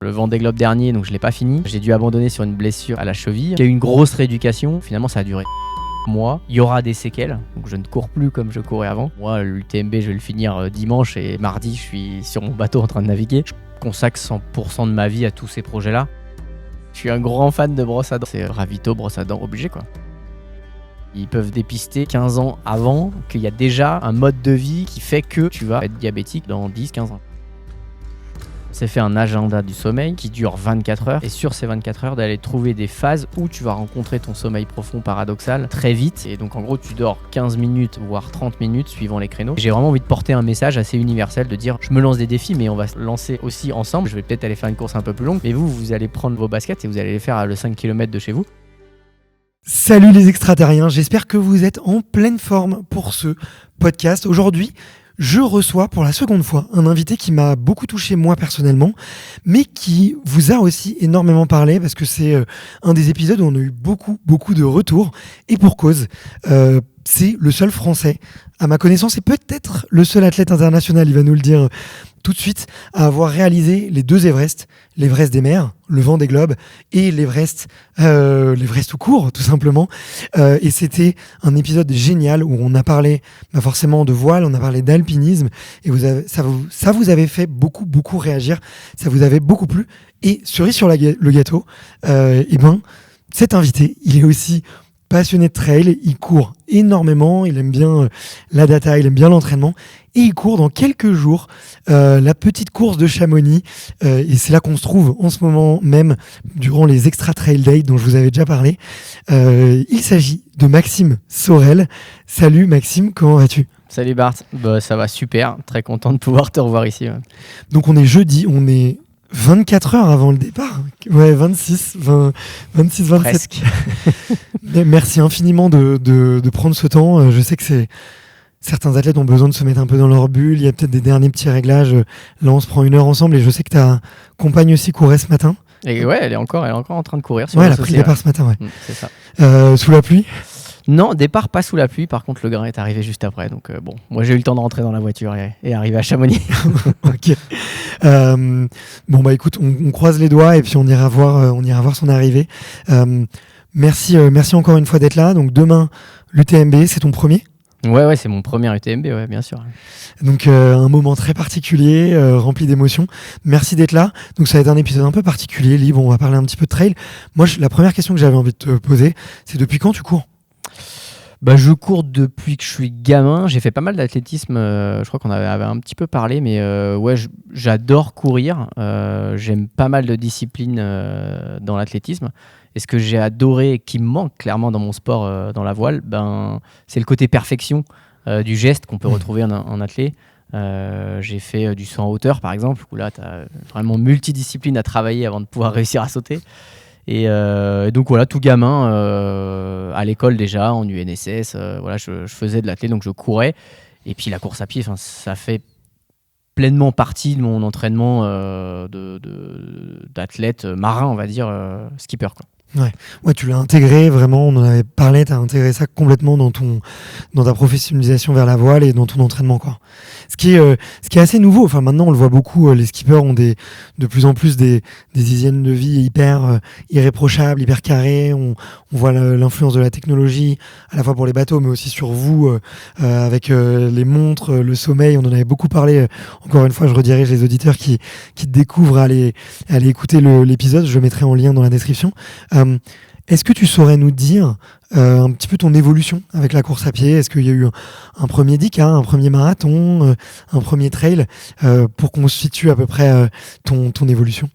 Le Vendée Globe dernier, donc je l'ai pas fini. J'ai dû abandonner sur une blessure à la cheville. Il y a eu une grosse rééducation. Finalement, ça a duré mois. Il y aura des séquelles, donc je ne cours plus comme je courais avant. Moi, l'UTMB, je vais le finir dimanche et mardi, je suis sur mon bateau en train de naviguer. Je consacre 100% de ma vie à tous ces projets-là. Je suis un grand fan de brosse à dents. C'est ravito, brosse à dents obligé, quoi. Ils peuvent dépister 15 ans avant qu'il y a déjà un mode de vie qui fait que tu vas être diabétique dans 10-15 ans. C'est fait un agenda du sommeil qui dure 24 heures et sur ces 24 heures d'aller trouver des phases où tu vas rencontrer ton sommeil profond paradoxal très vite. Et donc en gros tu dors 15 minutes voire 30 minutes suivant les créneaux. J'ai vraiment envie de porter un message assez universel de dire je me lance des défis mais on va se lancer aussi ensemble. Je vais peut-être aller faire une course un peu plus longue mais vous allez prendre vos baskets et vous allez les faire à le 5 km de chez vous. Salut les extraterriens, j'espère que vous êtes en pleine forme pour ce podcast. Aujourd'hui, je reçois pour la seconde fois un invité qui m'a beaucoup touché moi personnellement, mais qui vous a aussi énormément parlé parce que c'est un des épisodes où on a eu beaucoup de retours et pour cause. C'est le seul Français, à ma connaissance, et peut-être le seul athlète international, il va nous le dire tout de suite, à avoir réalisé les 2 Everest, l'Everest des mers, le Vendée Globe, et l'Everest tout court, tout simplement. Et c'était un épisode génial où on a parlé forcément de voile, on a parlé d'alpinisme, et ça vous avait fait beaucoup réagir, ça vous avait beaucoup plu. Et cerise sur le gâteau, cet invité, il est aussi passionné de trail, il court énormément, il aime bien la data, il aime bien l'entraînement et il court dans quelques jours la petite course de Chamonix et c'est là qu'on se trouve en ce moment même durant les Extra Trail Days dont je vous avais déjà parlé. Il s'agit de Maxime Sorel. Salut Maxime, comment vas-tu ? Salut Bart, ça va super, très content de pouvoir te revoir ici. Ouais. Donc on est jeudi, on est 24 heures avant le départ. Ouais, 26, 27. Presque. Merci infiniment de prendre ce temps. Je sais que certains athlètes ont besoin de se mettre un peu dans leur bulle. Il y a peut-être des derniers petits réglages. Là, on se prend 1 heure ensemble et je sais que ta compagne aussi courait ce matin. Et ouais, elle est encore en train de courir. Ouais, elle a pris le départ ce matin, ouais. C'est ça. Sous la pluie ? Non, départ pas sous la pluie. Par contre, le grain est arrivé juste après. Donc moi j'ai eu le temps de rentrer dans la voiture et arriver à Chamonix. Ok. Écoute, on croise les doigts et puis on ira voir son arrivée. Merci encore une fois d'être là. Donc demain, l'UTMB, c'est ton premier ? Ouais, c'est mon premier UTMB, ouais, bien sûr. Donc un moment très particulier, rempli d'émotions. Merci d'être là. Donc ça va être un épisode un peu particulier, libre. On va parler un petit peu de trail. Moi, la première question que j'avais envie de te poser, c'est depuis quand tu cours ? Je cours depuis que je suis gamin. J'ai fait pas mal d'athlétisme. Je crois qu'on avait un petit peu parlé, mais j'adore courir. J'aime pas mal de disciplines dans l'athlétisme. Et ce que j'ai adoré et qui me manque clairement dans mon sport, dans la voile, c'est le côté perfection du geste qu'on peut retrouver en athlète. J'ai fait du saut en hauteur, par exemple, où là, tu as vraiment multidiscipline à travailler avant de pouvoir réussir à sauter. Et donc voilà, tout gamin, à l'école déjà, en UNSS, je faisais de l'athlète, donc je courais. Et puis la course à pied, ça fait pleinement partie de mon entraînement d'athlète marin, on va dire, skipper, quoi. Ouais, tu l'as intégré vraiment, on en avait parlé, tu as intégré ça complètement dans ta professionnalisation vers la voile et dans ton entraînement, quoi. Ce qui est assez nouveau, enfin maintenant on le voit beaucoup, les skippers ont de plus en plus des hygiènes de vie hyper irréprochables, hyper carrées, on voit l'influence de la technologie à la fois pour les bateaux mais aussi sur vous avec les montres, le sommeil, on en avait beaucoup parlé. Encore une fois, je redirige les auditeurs qui te découvrent à aller écouter l'épisode, je le mettrai en lien dans la description. Est-ce que tu saurais nous dire un petit peu ton évolution avec la course à pied ? Est-ce qu'il y a eu un premier 10K, un premier marathon, un premier trail pour qu'on se situe à peu près ton évolution ?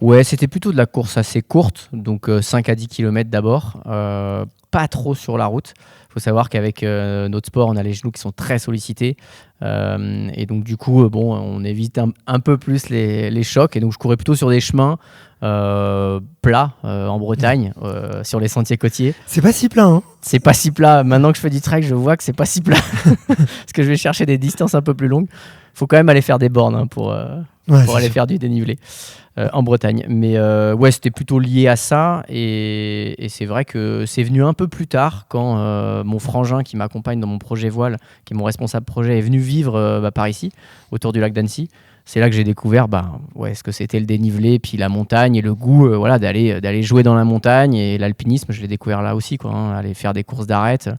Ouais, c'était plutôt de la course assez courte, donc 5 à 10 km d'abord, pas trop sur la route. Il faut savoir qu'avec notre sport, on a les genoux qui sont très sollicités. Et donc du coup, on évite un peu plus les chocs. Et donc je courais plutôt sur des chemins plats en Bretagne, sur les sentiers côtiers. C'est pas si plat, hein ? C'est pas si plat. Maintenant que je fais du trail, je vois que c'est pas si plat. Parce que je vais chercher des distances un peu plus longues. Il faut quand même aller faire des bornes pour aller faire du dénivelé en Bretagne. Mais c'était plutôt lié à ça. Et c'est vrai que c'est venu un peu plus tard quand mon frangin qui m'accompagne dans mon projet voile, qui est mon responsable projet, est venu vivre par ici, autour du lac d'Annecy. c'est là que j'ai découvert ce que c'était le dénivelé, puis la montagne et le goût d'aller jouer dans la montagne. Et l'alpinisme, je l'ai découvert là aussi, quoi, hein, aller faire des courses d'arête.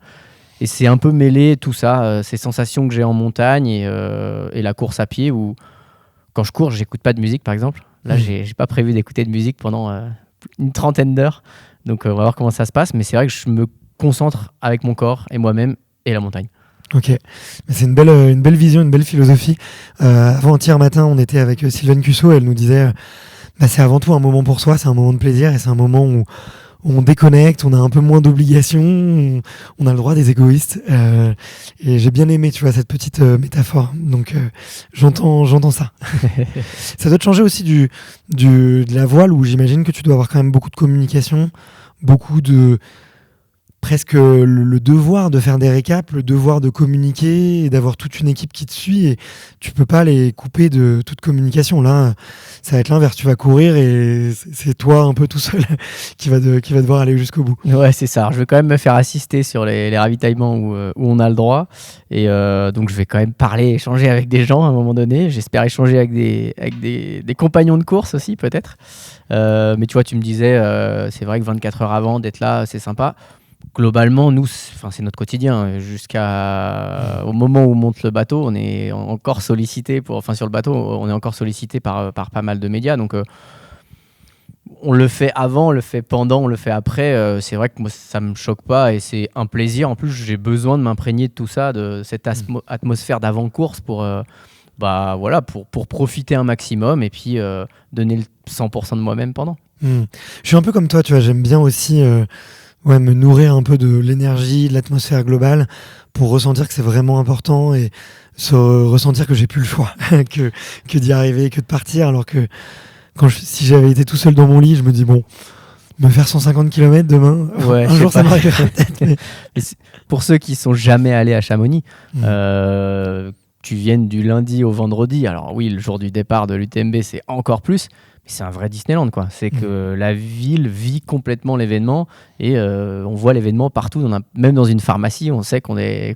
Et c'est un peu mêlé tout ça, ces sensations que j'ai en montagne et la course à pied où quand je cours, j'écoute pas de musique par exemple. Là, j'ai pas prévu d'écouter de musique pendant une trentaine d'heures. Donc on va voir comment ça se passe. Mais c'est vrai que je me concentre avec mon corps et moi-même et la montagne. Ok, mais c'est une belle vision, une belle philosophie. Avant-hier matin, on était avec Sylvaine Cusso, elle nous disait c'est avant tout un moment pour soi, c'est un moment de plaisir et c'est un moment où on déconnecte, on a un peu moins d'obligations, on a le droit des égoïstes. Et j'ai bien aimé, tu vois, cette petite métaphore. Donc j'entends ça. Ça doit te changer aussi de la voile où j'imagine que tu dois avoir quand même beaucoup de communication, beaucoup de presque le devoir de faire des récaps, le devoir de communiquer et d'avoir toute une équipe qui te suit et tu peux pas les couper de toute communication. Là, ça va être l'inverse, tu vas courir et c'est toi un peu tout seul qui va devoir aller jusqu'au bout. Ouais, c'est ça. Alors, je vais quand même me faire assister sur les ravitaillements où on a le droit et donc je vais quand même parler, échanger avec des gens à un moment donné. J'espère échanger avec des compagnons de course aussi peut-être. Mais tu vois, tu me disais, c'est vrai que 24 heures avant d'être là, c'est sympa. Globalement, nous, c'est notre quotidien. Jusqu'au moment où on monte le bateau, on est encore sollicité sur le bateau, on est encore sollicité par pas mal de médias. Donc, on le fait avant, on le fait pendant, on le fait après. C'est vrai que moi, ça me choque pas et c'est un plaisir. En plus, j'ai besoin de m'imprégner de tout ça, de cette atmosphère d'avant-course pour profiter un maximum et puis donner le 100% de moi-même pendant. Je suis un peu comme toi, tu vois. J'aime bien aussi. Me nourrir un peu de l'énergie, de l'atmosphère globale pour ressentir que c'est vraiment important et ressentir que j'ai plus le choix que d'y arriver, que de partir. Alors que si j'avais été tout seul dans mon lit, je me dis me faire 150 km demain, un jour ça m'arrivera peut-être. Mais pour ceux qui sont jamais allés à Chamonix, tu viennes du lundi au vendredi. Alors oui, le jour du départ de l'UTMB, c'est encore plus. Mais c'est un vrai Disneyland, quoi. C'est que la ville vit complètement l'événement et on voit l'événement partout. Même dans une pharmacie, on sait qu'on est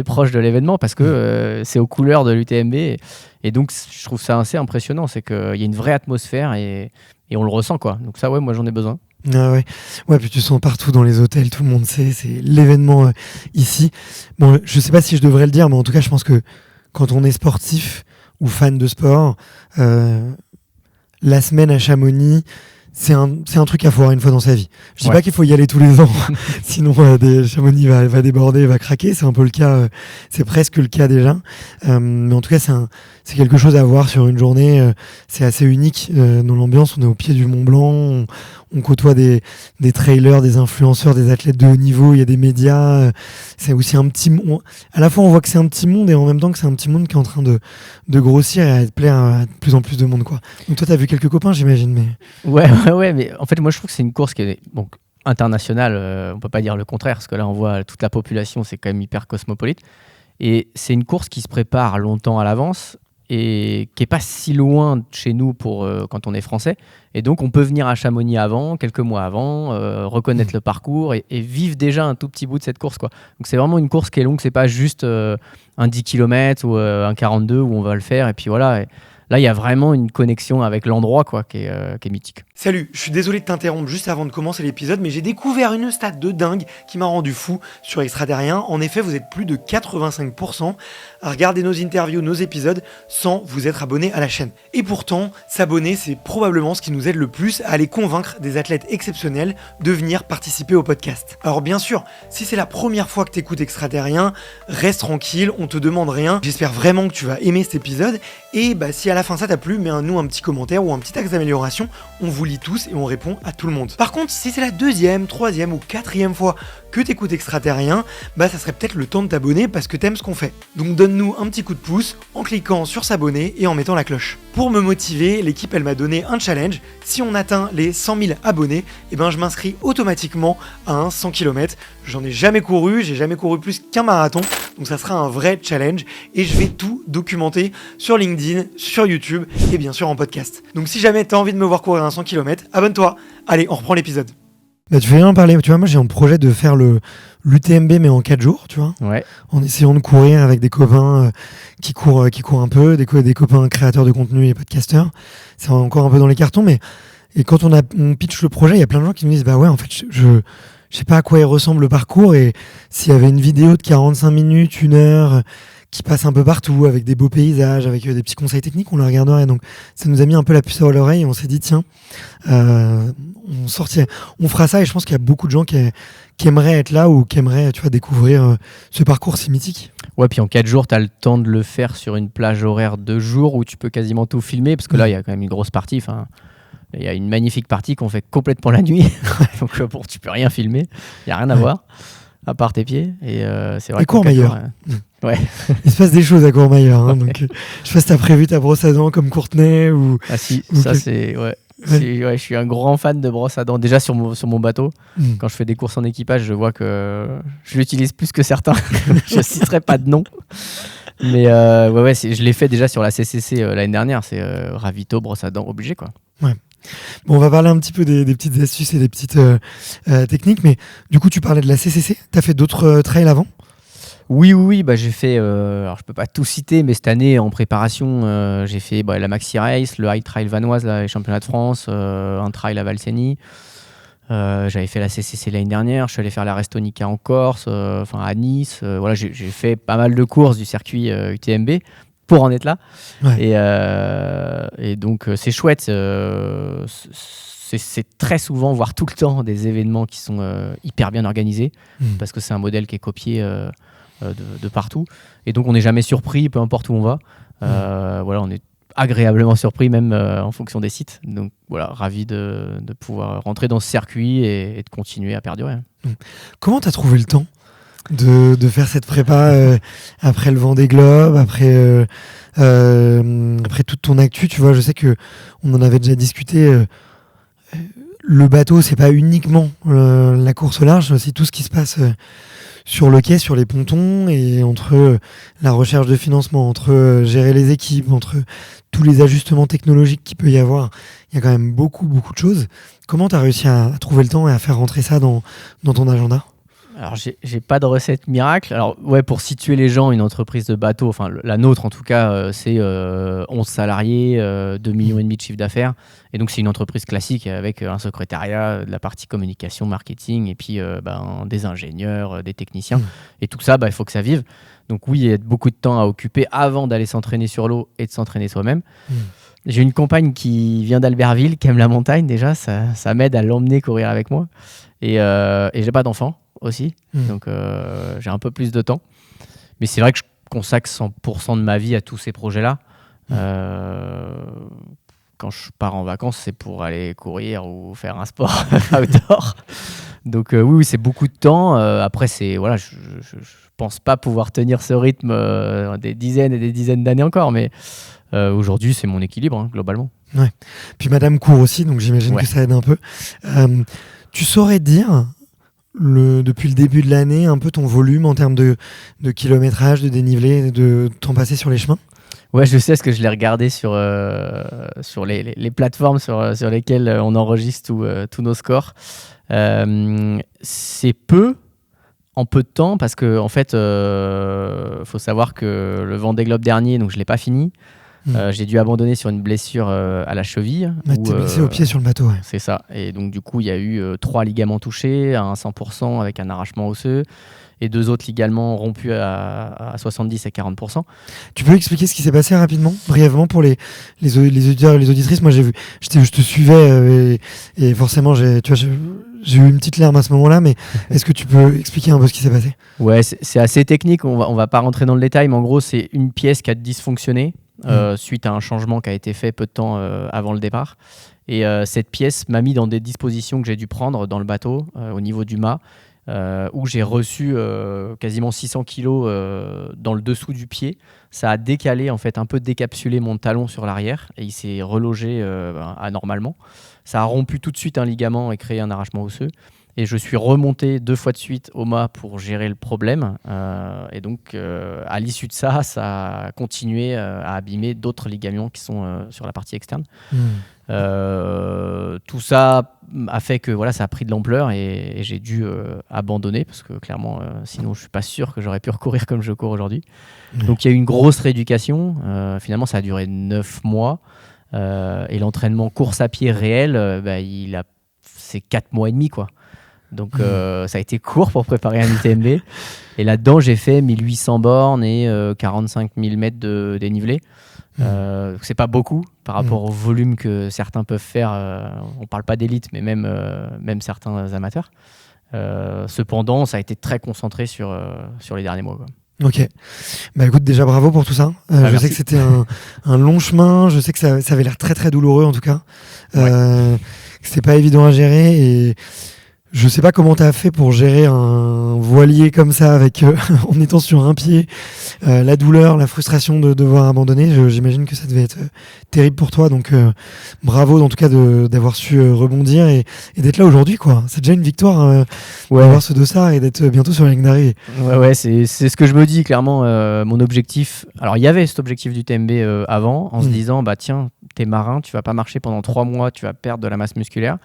proche de l'événement parce que c'est aux couleurs de l'UTMB. Et donc, je trouve ça assez impressionnant. C'est qu'il y a une vraie atmosphère et on le ressent, quoi. Donc ça, moi, j'en ai besoin. Ah ouais, puis tu sens partout dans les hôtels, tout le monde sait, c'est l'événement ici. Bon, je sais pas si je devrais le dire, mais en tout cas, je pense que quand on est sportif ou fan de sport, la semaine à Chamonix, c'est un truc à faire une fois dans sa vie. Je dis pas qu'il faut y aller tous les ans, sinon Chamonix va déborder, va craquer. C'est un peu le cas, c'est presque le cas déjà. Mais en tout cas, c'est quelque chose à voir sur une journée. C'est assez unique dans l'ambiance. On est au pied du Mont Blanc, on côtoie des trailers, des influenceurs, des athlètes de haut niveau. Il y a des médias. C'est aussi un petit monde. À la fois, on voit que c'est un petit monde et en même temps que c'est un petit monde qui est en train de grossir et à plaire à de plus en plus de monde, quoi. Donc toi, t'as vu quelques copains, j'imagine, mais. Ouais, mais en fait, moi, je trouve que c'est une course qui est internationale. On peut pas dire le contraire, parce que là, on voit toute la population, c'est quand même hyper cosmopolite. Et c'est une course qui se prépare longtemps à l'avance et qui est pas si loin de chez nous quand on est français. Et donc, on peut venir à Chamonix quelques mois avant, reconnaître le parcours et vivre déjà un tout petit bout de cette course, quoi. Donc, c'est vraiment une course qui est longue. C'est pas juste un 10 km ou un 42 où on va le faire et puis voilà. Là, il y a vraiment une connexion avec l'endroit, quoi, qui est mythique. Salut, je suis désolé de t'interrompre juste avant de commencer l'épisode, mais j'ai découvert une stat de dingue qui m'a rendu fou sur Extraterrien. En effet, vous êtes plus de 85% à regarder nos interviews, nos épisodes, sans vous être abonné à la chaîne. Et pourtant, s'abonner, c'est probablement ce qui nous aide le plus à aller convaincre des athlètes exceptionnels de venir participer au podcast. Alors bien sûr, si c'est la première fois que t'écoutes Extraterrien, reste tranquille, on te demande rien. J'espère vraiment que tu vas aimer cet épisode. Et si à la fin ça t'a plu, mets-nous un petit commentaire ou un petit axe d'amélioration, on vous lit tous et on répond à tout le monde. Par contre, si c'est la 2e, 3e ou 4e fois que t'écoutes Extraterrien, ça serait peut-être le temps de t'abonner parce que t'aimes ce qu'on fait. Donc donne-nous un petit coup de pouce en cliquant sur s'abonner et en mettant la cloche. Pour me motiver, l'équipe elle m'a donné un challenge. Si on atteint les 100 000 abonnés, je m'inscris automatiquement à un 100 km. J'en ai jamais couru, j'ai jamais couru plus qu'un marathon, donc ça sera un vrai challenge et je vais tout documenter sur LinkedIn, sur YouTube et bien sûr en podcast. Donc si jamais t'as envie de me voir courir un 100 km, abonne-toi. Allez, on reprend l'épisode. Bah, tu fais bien en parler. Tu vois, moi, j'ai un projet de faire l'UTMB, mais en 4 jours, tu vois, Ouais. en essayant de courir avec des copains qui courent un peu, des copains créateurs de contenu et podcasteurs. C'est encore un peu dans les cartons, mais et quand on pitch le projet, il y a plein de gens qui me disent bah ouais, en fait, je sais pas à quoi il ressemble le parcours, et s'il y avait une vidéo de 45 minutes, 1 heure, qui passe un peu partout avec des beaux paysages, avec des petits conseils techniques, on le regarderait. Donc ça nous a mis un peu la puce à l'oreille et on s'est dit tiens, on fera ça, et je pense qu'il y a beaucoup de gens qui aimeraient être là ou qui aimeraient, tu vois, découvrir ce parcours si mythique. Ouais, puis en 4 jours, tu as le temps de le faire sur une plage horaire de jour où tu peux quasiment tout filmer, parce que là, il y a quand même une grosse partie. Il y a une magnifique partie qu'on fait complètement la nuit. Donc bon, tu peux rien filmer, il n'y a rien à voir, à part tes pieds. Et c'est vrai et Courmayeur. Ouais. Il se passe des choses à Courmayeur. Hein, donc, je sais pas si tu as prévu ta brosse à dents comme Courtenay ou... Ah si, ou ça que... c'est... Ouais. Je suis un grand fan de brosse à dents. Déjà sur mon bateau, quand je fais des courses en équipage, je vois que je l'utilise plus que certains. Je citerai pas de nom. Mais je l'ai fait déjà sur la CCC l'année dernière. C'est ravito, brosse à dents, obligé quoi. Ouais. Bon, on va parler un petit peu des petites astuces et des petites techniques. Mais du coup, tu parlais de la CCC. Tu as fait d'autres trails avant ? Oui, bah, j'ai fait, alors je peux pas tout citer, mais cette année en préparation, j'ai fait la Maxi Race, le High Trail Vanoise, les championnats de France, un trail à Valseni. J'avais fait la CCC l'année dernière, je suis allé faire la Restonica en Corse, à Nice. Voilà, j'ai fait pas mal de courses du circuit UTMB pour en être là. Ouais. Et donc c'est chouette. C'est très souvent, voire tout le temps, des événements qui sont hyper bien organisés, parce que c'est un modèle qui est copié de partout, et donc on n'est jamais surpris peu importe où on va. On est agréablement surpris même en fonction des sites, donc voilà, ravi de pouvoir rentrer dans ce circuit et de continuer à perdurer. Comment tu as trouvé le temps de faire cette prépa après le Vendée Globe, après toute ton actu, tu vois? Je sais que on en avait déjà discuté. Le bateau, c'est pas uniquement la course au large, c'est aussi tout ce qui se passe sur le quai, sur les pontons, et entre la recherche de financement, entre gérer les équipes, entre tous les ajustements technologiques qu'il peut y avoir. Il y a quand même beaucoup de choses. Comment tu as réussi à trouver le temps et à faire rentrer ça dans ton agenda ? Alors, j'ai pas de recette miracle. Alors, ouais, pour situer les gens, une entreprise de bateau, enfin la nôtre en tout cas, c'est 11 salariés, 2,5 millions de chiffre d'affaires. Et donc, c'est une entreprise classique avec un secrétariat, de la partie communication, marketing, et puis des ingénieurs, des techniciens. Et tout ça, il faut que ça vive. Donc oui, il y a beaucoup de temps à occuper avant d'aller s'entraîner sur l'eau et de s'entraîner soi-même. J'ai une compagne qui vient d'Albertville, qui aime la montagne déjà. Ça m'aide à l'emmener courir avec moi. Et j'ai pas d'enfant aussi, donc j'ai un peu plus de temps, mais c'est vrai que je consacre 100% de ma vie à tous ces projets-là. Quand je pars en vacances, c'est pour aller courir ou faire un sport outdoor, donc oui, c'est beaucoup de temps. Après, je pense pas pouvoir tenir ce rythme des dizaines et des dizaines d'années encore, mais aujourd'hui c'est mon équilibre globalement. Ouais. Puis Madame court aussi, donc j'imagine que ça aide un peu. Tu saurais dire depuis le début de l'année, un peu ton volume en termes de kilométrage, de dénivelé, de temps passé sur les chemins ? Ouais, je sais, parce que je l'ai regardé sur les plateformes sur lesquelles on enregistre tous nos scores. C'est peu, en peu de temps, parce que en fait, faut savoir que le Vendée Globe dernier, donc je l'ai pas fini. J'ai dû abandonner sur une blessure à la cheville. T'es blessé au pied sur le bateau, ouais. C'est ça. Et donc du coup, il y a eu 3 ligaments touchés à 100% avec un arrachement osseux, et 2 autres ligaments rompus à 70 et 40%. Tu peux expliquer ce qui s'est passé rapidement, brièvement, pour les auditeurs et les auditrices ? Moi, je te suivais et forcément, j'ai eu une petite larme à ce moment-là, mais est-ce que tu peux expliquer un peu ce qui s'est passé ? Ouais, c'est assez technique, on va pas rentrer dans le détail, mais en gros, c'est une pièce qui a dysfonctionné suite à un changement qui a été fait peu de temps avant le départ. Et cette pièce m'a mis dans des dispositions que j'ai dû prendre dans le bateau, au niveau du mât, où j'ai reçu quasiment 600 kilos dans le dessous du pied. Ça a décalé, en fait, un peu décapsulé mon talon sur l'arrière, et il s'est relogé anormalement. Ça a rompu tout de suite un ligament et créé un arrachement osseux. Et je suis remonté 2 fois de suite au mât pour gérer le problème. Et donc, à l'issue de ça, ça a continué à abîmer d'autres ligaments qui sont sur la partie externe. Tout ça a fait que voilà, ça a pris de l'ampleur et j'ai dû abandonner parce que clairement, sinon je suis pas sûr que j'aurais pu recourir comme je cours aujourd'hui. Donc il y a eu une grosse rééducation. Finalement, ça a duré 9 mois. Et l'entraînement course à pied réel, c'est 4 mois et demi, quoi. Donc ça a été court pour préparer un UTMB. Et là-dedans, j'ai fait 1800 bornes et 45 000 mètres de dénivelé. C'est pas beaucoup par rapport au volume que certains peuvent faire. On parle pas d'élite, mais même certains amateurs. Cependant, ça a été très concentré sur les derniers mois, quoi. Ok. Bah écoute, déjà bravo pour tout ça. Je sais que c'était un long chemin. Je sais que ça avait l'air très très douloureux en tout cas. Que c'était pas évident à gérer et je sais pas comment tu as fait pour gérer un voilier comme ça avec en étant sur un pied, la douleur, la frustration de devoir abandonner. J'imagine que ça devait être terrible pour toi. Donc bravo en tout cas d'avoir su rebondir et d'être là aujourd'hui, quoi. C'est déjà une victoire d'avoir ce dossard et d'être bientôt sur la ligne d'arrivée. Ouais, c'est ce que je me dis clairement. Mon objectif. Alors il y avait cet objectif du TMB avant, en se disant bah tiens, t'es marin, tu vas pas marcher pendant 3 mois, tu vas perdre de la masse musculaire.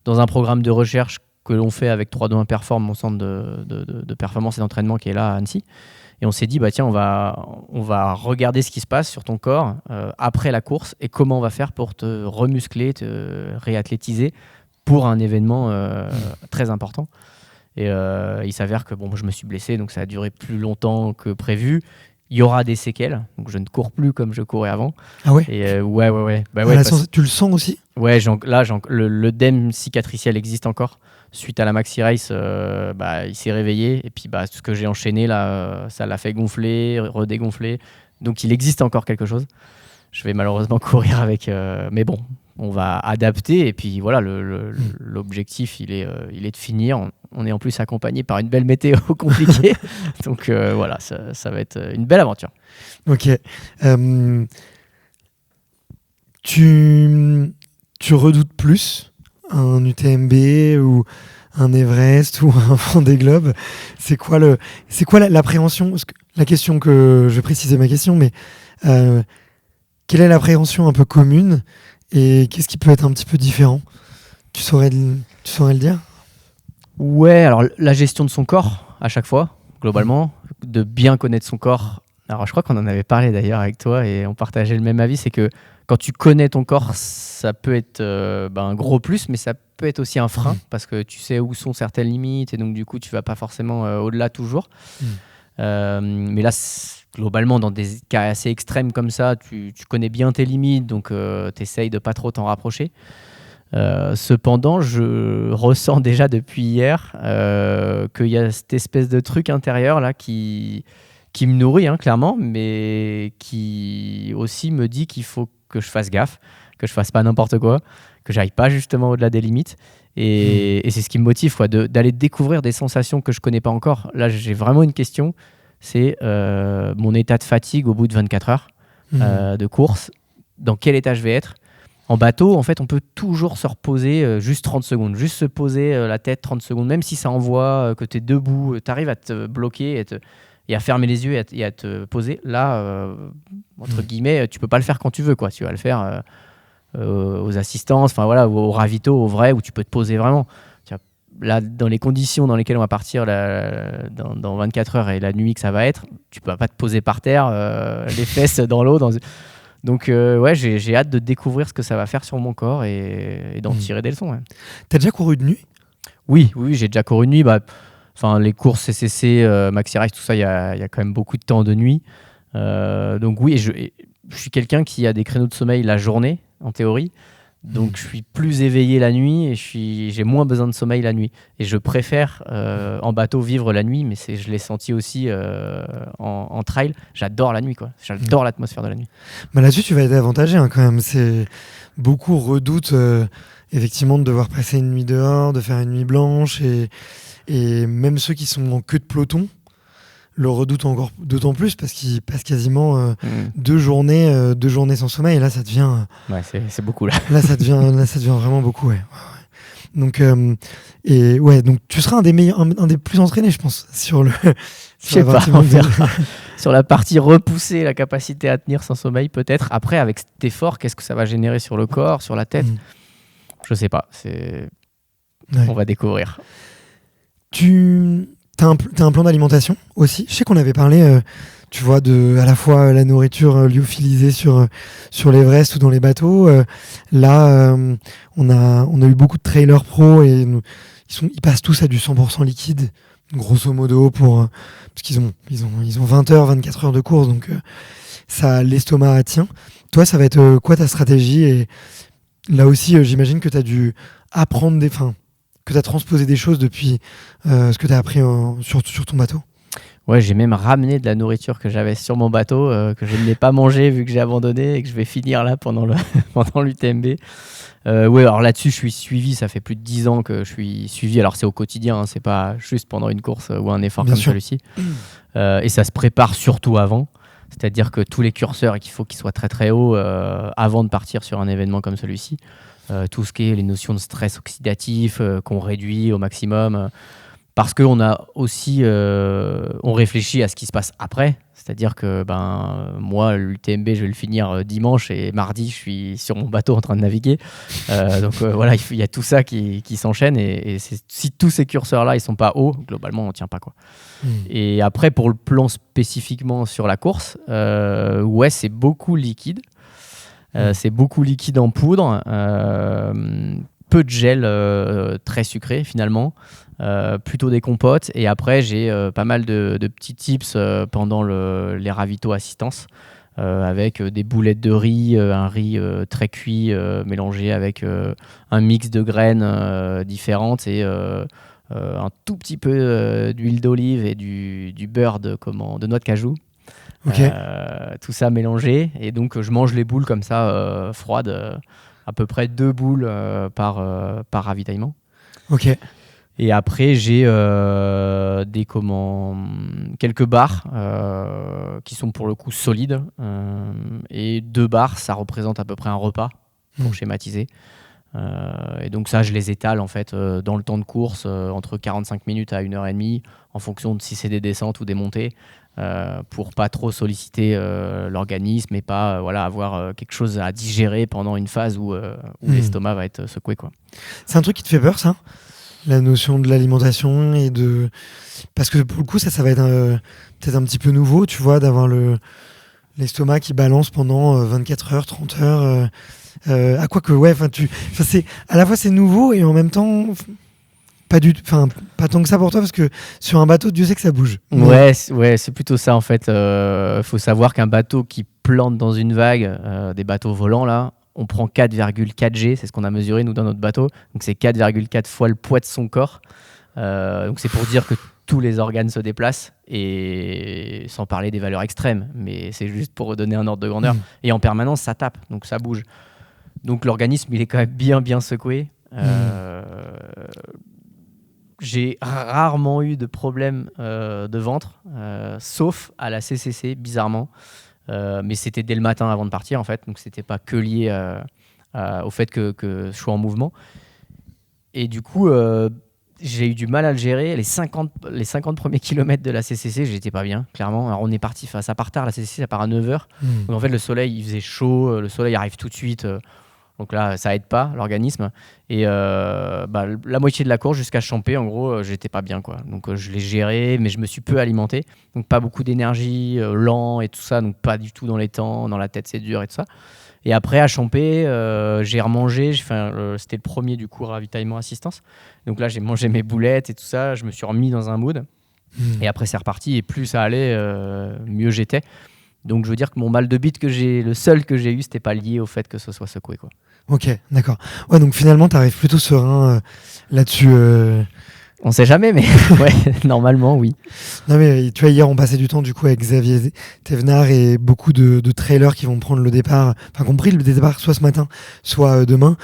Dans un programme de recherche que l'on fait avec 321 Perform, mon centre de performance et d'entraînement qui est là à Annecy. Et on s'est dit, bah tiens, on va regarder ce qui se passe sur ton corps après la course et comment on va faire pour te remuscler, te réathlétiser pour un événement très important. Et il s'avère que je me suis blessé, donc ça a duré plus longtemps que prévu. Il y aura des séquelles, donc je ne cours plus comme je courais avant. Ah ouais. Et ouais. Bah ouais, tu le sens aussi? Ouais, l'œdème cicatriciel existe encore. Suite à la Maxi Race, il s'est réveillé et puis ce que j'ai enchaîné là, ça l'a fait gonfler, redégonfler. Donc il existe encore quelque chose. Je vais malheureusement courir avec, mais bon, on va adapter et puis voilà, l'objectif il est de finir. On est en plus accompagné par une belle météo compliquée, donc voilà, ça va être une belle aventure. Ok. Tu redoutes plus un UTMB ou un Everest ou un Vendée Globe? C'est quoi l'appréhension? La question que je vais préciser ma question, mais quelle est l'appréhension un peu commune et qu'est-ce qui peut être un petit peu différent? Tu saurais le dire? Ouais, alors la gestion de son corps à chaque fois, globalement, de bien connaître son corps. Alors je crois qu'on en avait parlé d'ailleurs avec toi et on partageait le même avis, c'est que quand tu connais ton corps, ça peut être un gros plus, mais ça peut être aussi un frein parce que tu sais où sont certaines limites et donc du coup tu vas pas forcément au-delà toujours. Mais là, globalement, dans des cas assez extrêmes comme ça, tu connais bien tes limites, donc tu essayes de pas trop t'en rapprocher. Cependant, je ressens déjà depuis hier qu'il y a cette espèce de truc intérieur là qui me nourrit clairement, mais qui aussi me dit qu'il faut que je fasse gaffe, que je fasse pas n'importe quoi, que j'aille pas justement au-delà des limites. Et c'est ce qui me motive, quoi, d'aller découvrir des sensations que je connais pas encore. Là, j'ai vraiment une question, c'est mon état de fatigue au bout de 24 heures de course. Dans quel état je vais être? En bateau, en fait, on peut toujours se reposer juste 30 secondes, juste se poser la tête 30 secondes, même si ça envoie que tu es debout, tu arrives à te bloquer et à fermer les yeux et à te poser. Là, entre guillemets, tu peux pas le faire quand tu veux, quoi. Tu vas le faire aux assistances, enfin voilà, au ravito, au vrai, où tu peux te poser vraiment. Là, dans les conditions dans lesquelles on va partir dans 24 heures et la nuit que ça va être, tu peux pas te poser par terre, les fesses dans l'eau. Donc j'ai hâte de découvrir ce que ça va faire sur mon corps et d'en tirer des leçons. Ouais. T'as déjà couru de nuit? Oui, j'ai déjà couru de nuit. Les courses CCC, Maxi Race, tout ça, il y a quand même beaucoup de temps de nuit. Donc oui, je suis quelqu'un qui a des créneaux de sommeil la journée, en théorie. Donc je suis plus éveillé la nuit et j'ai moins besoin de sommeil la nuit. Et je préfère en bateau vivre la nuit, mais je l'ai senti aussi en trail. J'adore la nuit, quoi. J'adore l'atmosphère de la nuit. Là-dessus, tu vas être avantagé quand même. Beaucoup redoutent effectivement de devoir passer une nuit dehors, de faire une nuit blanche et même ceux qui sont en queue de peloton le redoutent encore d'autant plus parce qu'ils passent quasiment 2 journées sans sommeil et là ça devient c'est beaucoup là. Là ça devient vraiment beaucoup, ouais. Donc donc tu seras un des plus entraînés, je pense, sur sur la partie repoussée, la capacité à tenir sans sommeil peut-être. Après, avec cet effort, qu'est-ce que ça va générer sur le corps, sur la tête? Je sais pas. Ouais. On va découvrir. T'as un plan d'alimentation aussi. Je sais qu'on avait parlé, tu vois, de à la fois la nourriture lyophilisée sur l'Everest ou dans les bateaux. Là, on a eu beaucoup de trailers pro et ils passent tous à du 100% liquide, grosso modo, parce qu'ils ont 20 heures, 24 heures de course, donc ça, l'estomac tient. Toi, ça va être quoi ta stratégie? Et là aussi, j'imagine que tu as dû apprendre que tu as transposé des choses depuis ce que tu as appris sur ton bateau. Ouais, j'ai même ramené de la nourriture que j'avais sur mon bateau, que je n'ai pas mangé vu que j'ai abandonné et que je vais finir là pendant l'UTMB. Ouais, alors là-dessus, je suis suivi. Ça fait plus de 10 ans que je suis suivi. Alors, c'est au quotidien, hein, c'est pas juste pendant une course ou un effort Bien comme sûr. celui-ci. Et ça se prépare surtout avant. C'est-à-dire que tous les curseurs, il faut qu'ils soient très très hauts avant de partir sur un événement comme celui-ci. Tout ce qui est les notions de stress oxydatif qu'on réduit au maximum. Parce qu'on a aussi, on réfléchit à ce qui se passe après. C'est-à-dire que moi, l'UTMB, je vais le finir dimanche et mardi, je suis sur mon bateau en train de naviguer. Donc voilà, il y a tout ça qui s'enchaîne. Et si tous ces curseurs-là, ils sont pas hauts, globalement, on ne tient pas, quoi. Et après, pour le plan spécifiquement sur la course, ouais, c'est beaucoup liquide. C'est beaucoup liquide en poudre. Peu de gel très sucré, finalement. Plutôt des compotes. Et après, j'ai pas mal de petits tips pendant les ravitaux assistance. Avec des boulettes de riz, un riz très cuit mélangé avec un mix de graines différentes et un tout petit peu d'huile d'olive et du beurre de noix de cajou. Okay. Tout ça mélangé. Et donc, je mange les boules comme ça, froides, à peu près 2 boules par ravitaillement. Ok. Et après, j'ai quelques barres qui sont pour le coup solides. Et 2 barres, ça représente à peu près un repas, pour schématiser. Et donc ça, je les étale en fait dans le temps de course, entre 45 minutes à 1h30, en fonction de si c'est des descentes ou des montées, pour pas trop solliciter l'organisme et pas avoir quelque chose à digérer pendant une phase où l'estomac va être secoué, quoi. C'est un truc qui te fait peur, ça ? La notion de l'alimentation parce que pour le coup ça va être peut-être un petit peu nouveau, tu vois, d'avoir l'estomac qui balance pendant 24 heures, 30 heures. À quoi que ouais, c'est à la fois c'est nouveau et en même temps pas tant que ça pour toi, parce que sur un bateau, Dieu sait que ça bouge. Ouais, c'est plutôt ça en fait. Faut savoir qu'un bateau qui plante dans une vague, des bateaux volants là, on prend 4,4 G, c'est ce qu'on a mesuré nous dans notre bateau. Donc c'est 4,4 fois le poids de son corps. Donc c'est pour dire que tous les organes se déplacent, et sans parler des valeurs extrêmes, mais c'est juste pour donner un ordre de grandeur. Et en permanence, ça tape, donc ça bouge. Donc l'organisme, il est quand même bien secoué. J'ai rarement eu de problème de ventre, sauf à la CCC, bizarrement. Mais c'était dès le matin avant de partir, en fait. Donc, c'était pas que lié au fait que je sois en mouvement. Et du coup, j'ai eu du mal à le gérer. Les 50 premiers kilomètres de la CCC, j'étais pas bien, clairement. Alors, on est parti, ça part tard, la CCC, ça part à 9h. Donc, en fait, le soleil, il faisait chaud. Le soleil arrive tout de suite. Donc là, ça aide pas l'organisme. Et la moitié de la course jusqu'à Champé, en gros, j'étais pas bien, quoi. Donc je l'ai géré, mais je me suis peu alimenté. Donc pas beaucoup d'énergie, lent et tout ça. Donc pas du tout dans les temps, dans la tête c'est dur et tout ça. Et après à Champé, j'ai remangé. C'était le premier du coup ravitaillement assistance. Donc là, j'ai mangé mes boulettes et tout ça. Je me suis remis dans un mood. Et après c'est reparti. Et plus ça allait, mieux j'étais. Donc je veux dire que mon mal de bite le seul que j'ai eu, c'était pas lié au fait que ce soit secoué, quoi. Ok, d'accord. Ouais, donc finalement, t'arrives plutôt serein là-dessus. On sait jamais, mais ouais, normalement, oui. Non, mais tu vois, hier, on passait du temps du coup avec Xavier Thévenard et beaucoup de trailers qui vont prendre le départ, enfin, compris le départ soit ce matin, soit demain.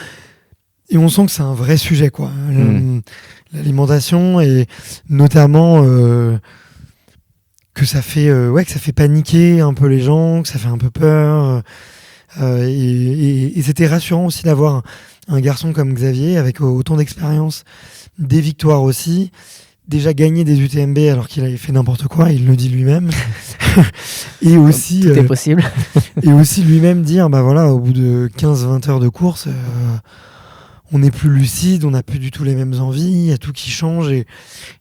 Et on sent que c'est un vrai sujet, quoi. L'alimentation, et notamment que ça fait paniquer un peu les gens, que ça fait un peu peur. Et c'était rassurant aussi d'avoir un garçon comme Xavier avec autant d'expérience, des victoires aussi, déjà gagné des UTMB alors qu'il avait fait n'importe quoi, il le dit lui-même. Et aussi tout est possible. Et aussi lui-même dire au bout de 15-20 heures de course, on n'est plus lucide, on n'a plus du tout les mêmes envies, il y a tout qui change et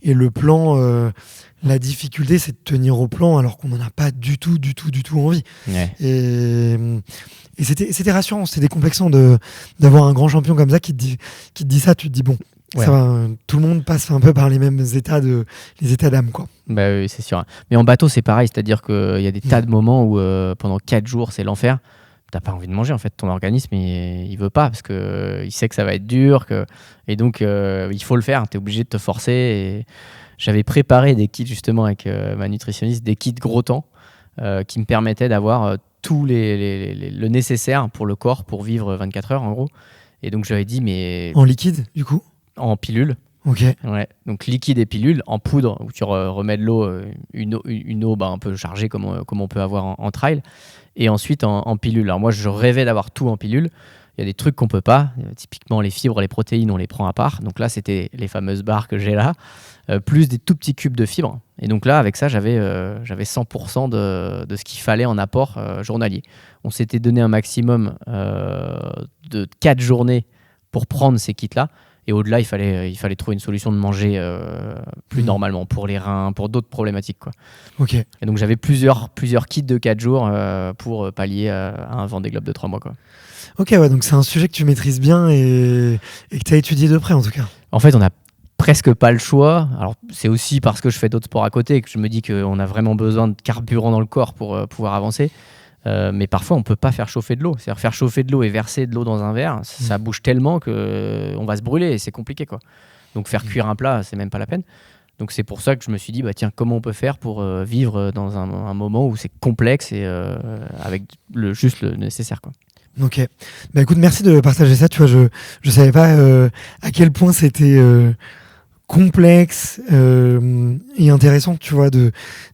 le plan, la difficulté c'est de tenir au plan alors qu'on n'en a pas du tout envie. Ouais. Et c'était rassurant, c'était décomplexant d'avoir un grand champion comme ça qui te dit ça, tu te dis bon, ça va, tout le monde passe un peu par les mêmes états d'âme, quoi. Bah oui, c'est sûr. Mais en bateau, c'est pareil, c'est-à-dire qu'il y a des tas de moments où pendant 4 jours, c'est l'enfer. T'as pas envie de manger, en fait. Ton organisme, il veut pas parce qu'il sait que ça va être dur. Et donc, il faut le faire. T'es obligé de te forcer. Et j'avais préparé des kits, justement, avec ma nutritionniste, des kits gros temps qui me permettaient d'avoir tout le nécessaire pour le corps pour vivre 24 heures, en gros. Et donc, j'avais dit, mais... En liquide, du coup ? En pilule. Ok. Ouais. Donc liquide et pilule, en poudre, où tu remets de l'eau, une eau un peu chargée comme on peut avoir en trail, et ensuite en pilule. Alors moi, je rêvais d'avoir tout en pilule. Il y a des trucs qu'on peut pas. Typiquement, les fibres, les protéines, on les prend à part. Donc là, c'était les fameuses barres que j'ai là, plus des tout petits cubes de fibres. Et donc là, avec ça, j'avais 100% de ce qu'il fallait en apport journalier. On s'était donné un maximum de 4 journées pour prendre ces kits-là. Et au-delà, il fallait trouver une solution de manger plus normalement, pour les reins, pour d'autres problématiques, quoi. Ok. Et donc, j'avais plusieurs kits de 4 jours pour pallier à un Vendée Globe de 3 mois, quoi. Ok, ouais, donc c'est un sujet que tu maîtrises bien et que tu as étudié de près, en tout cas. En fait, on n'a presque pas le choix. Alors, c'est aussi parce que je fais d'autres sports à côté que je me dis qu'on a vraiment besoin de carburant dans le corps pour pouvoir avancer. Mais parfois, on ne peut pas faire chauffer de l'eau. C'est-à-dire faire chauffer de l'eau et verser de l'eau dans un verre, ça bouge tellement qu'on va se brûler et c'est compliqué, quoi. Donc faire cuire un plat, c'est même pas la peine. Donc c'est pour ça que je me suis dit, tiens, comment on peut faire pour vivre dans un moment où c'est complexe et avec juste le nécessaire, quoi. Ok. Bah écoute, merci de partager ça. Tu vois, je savais pas à quel point c'était complexe et intéressant, tu vois,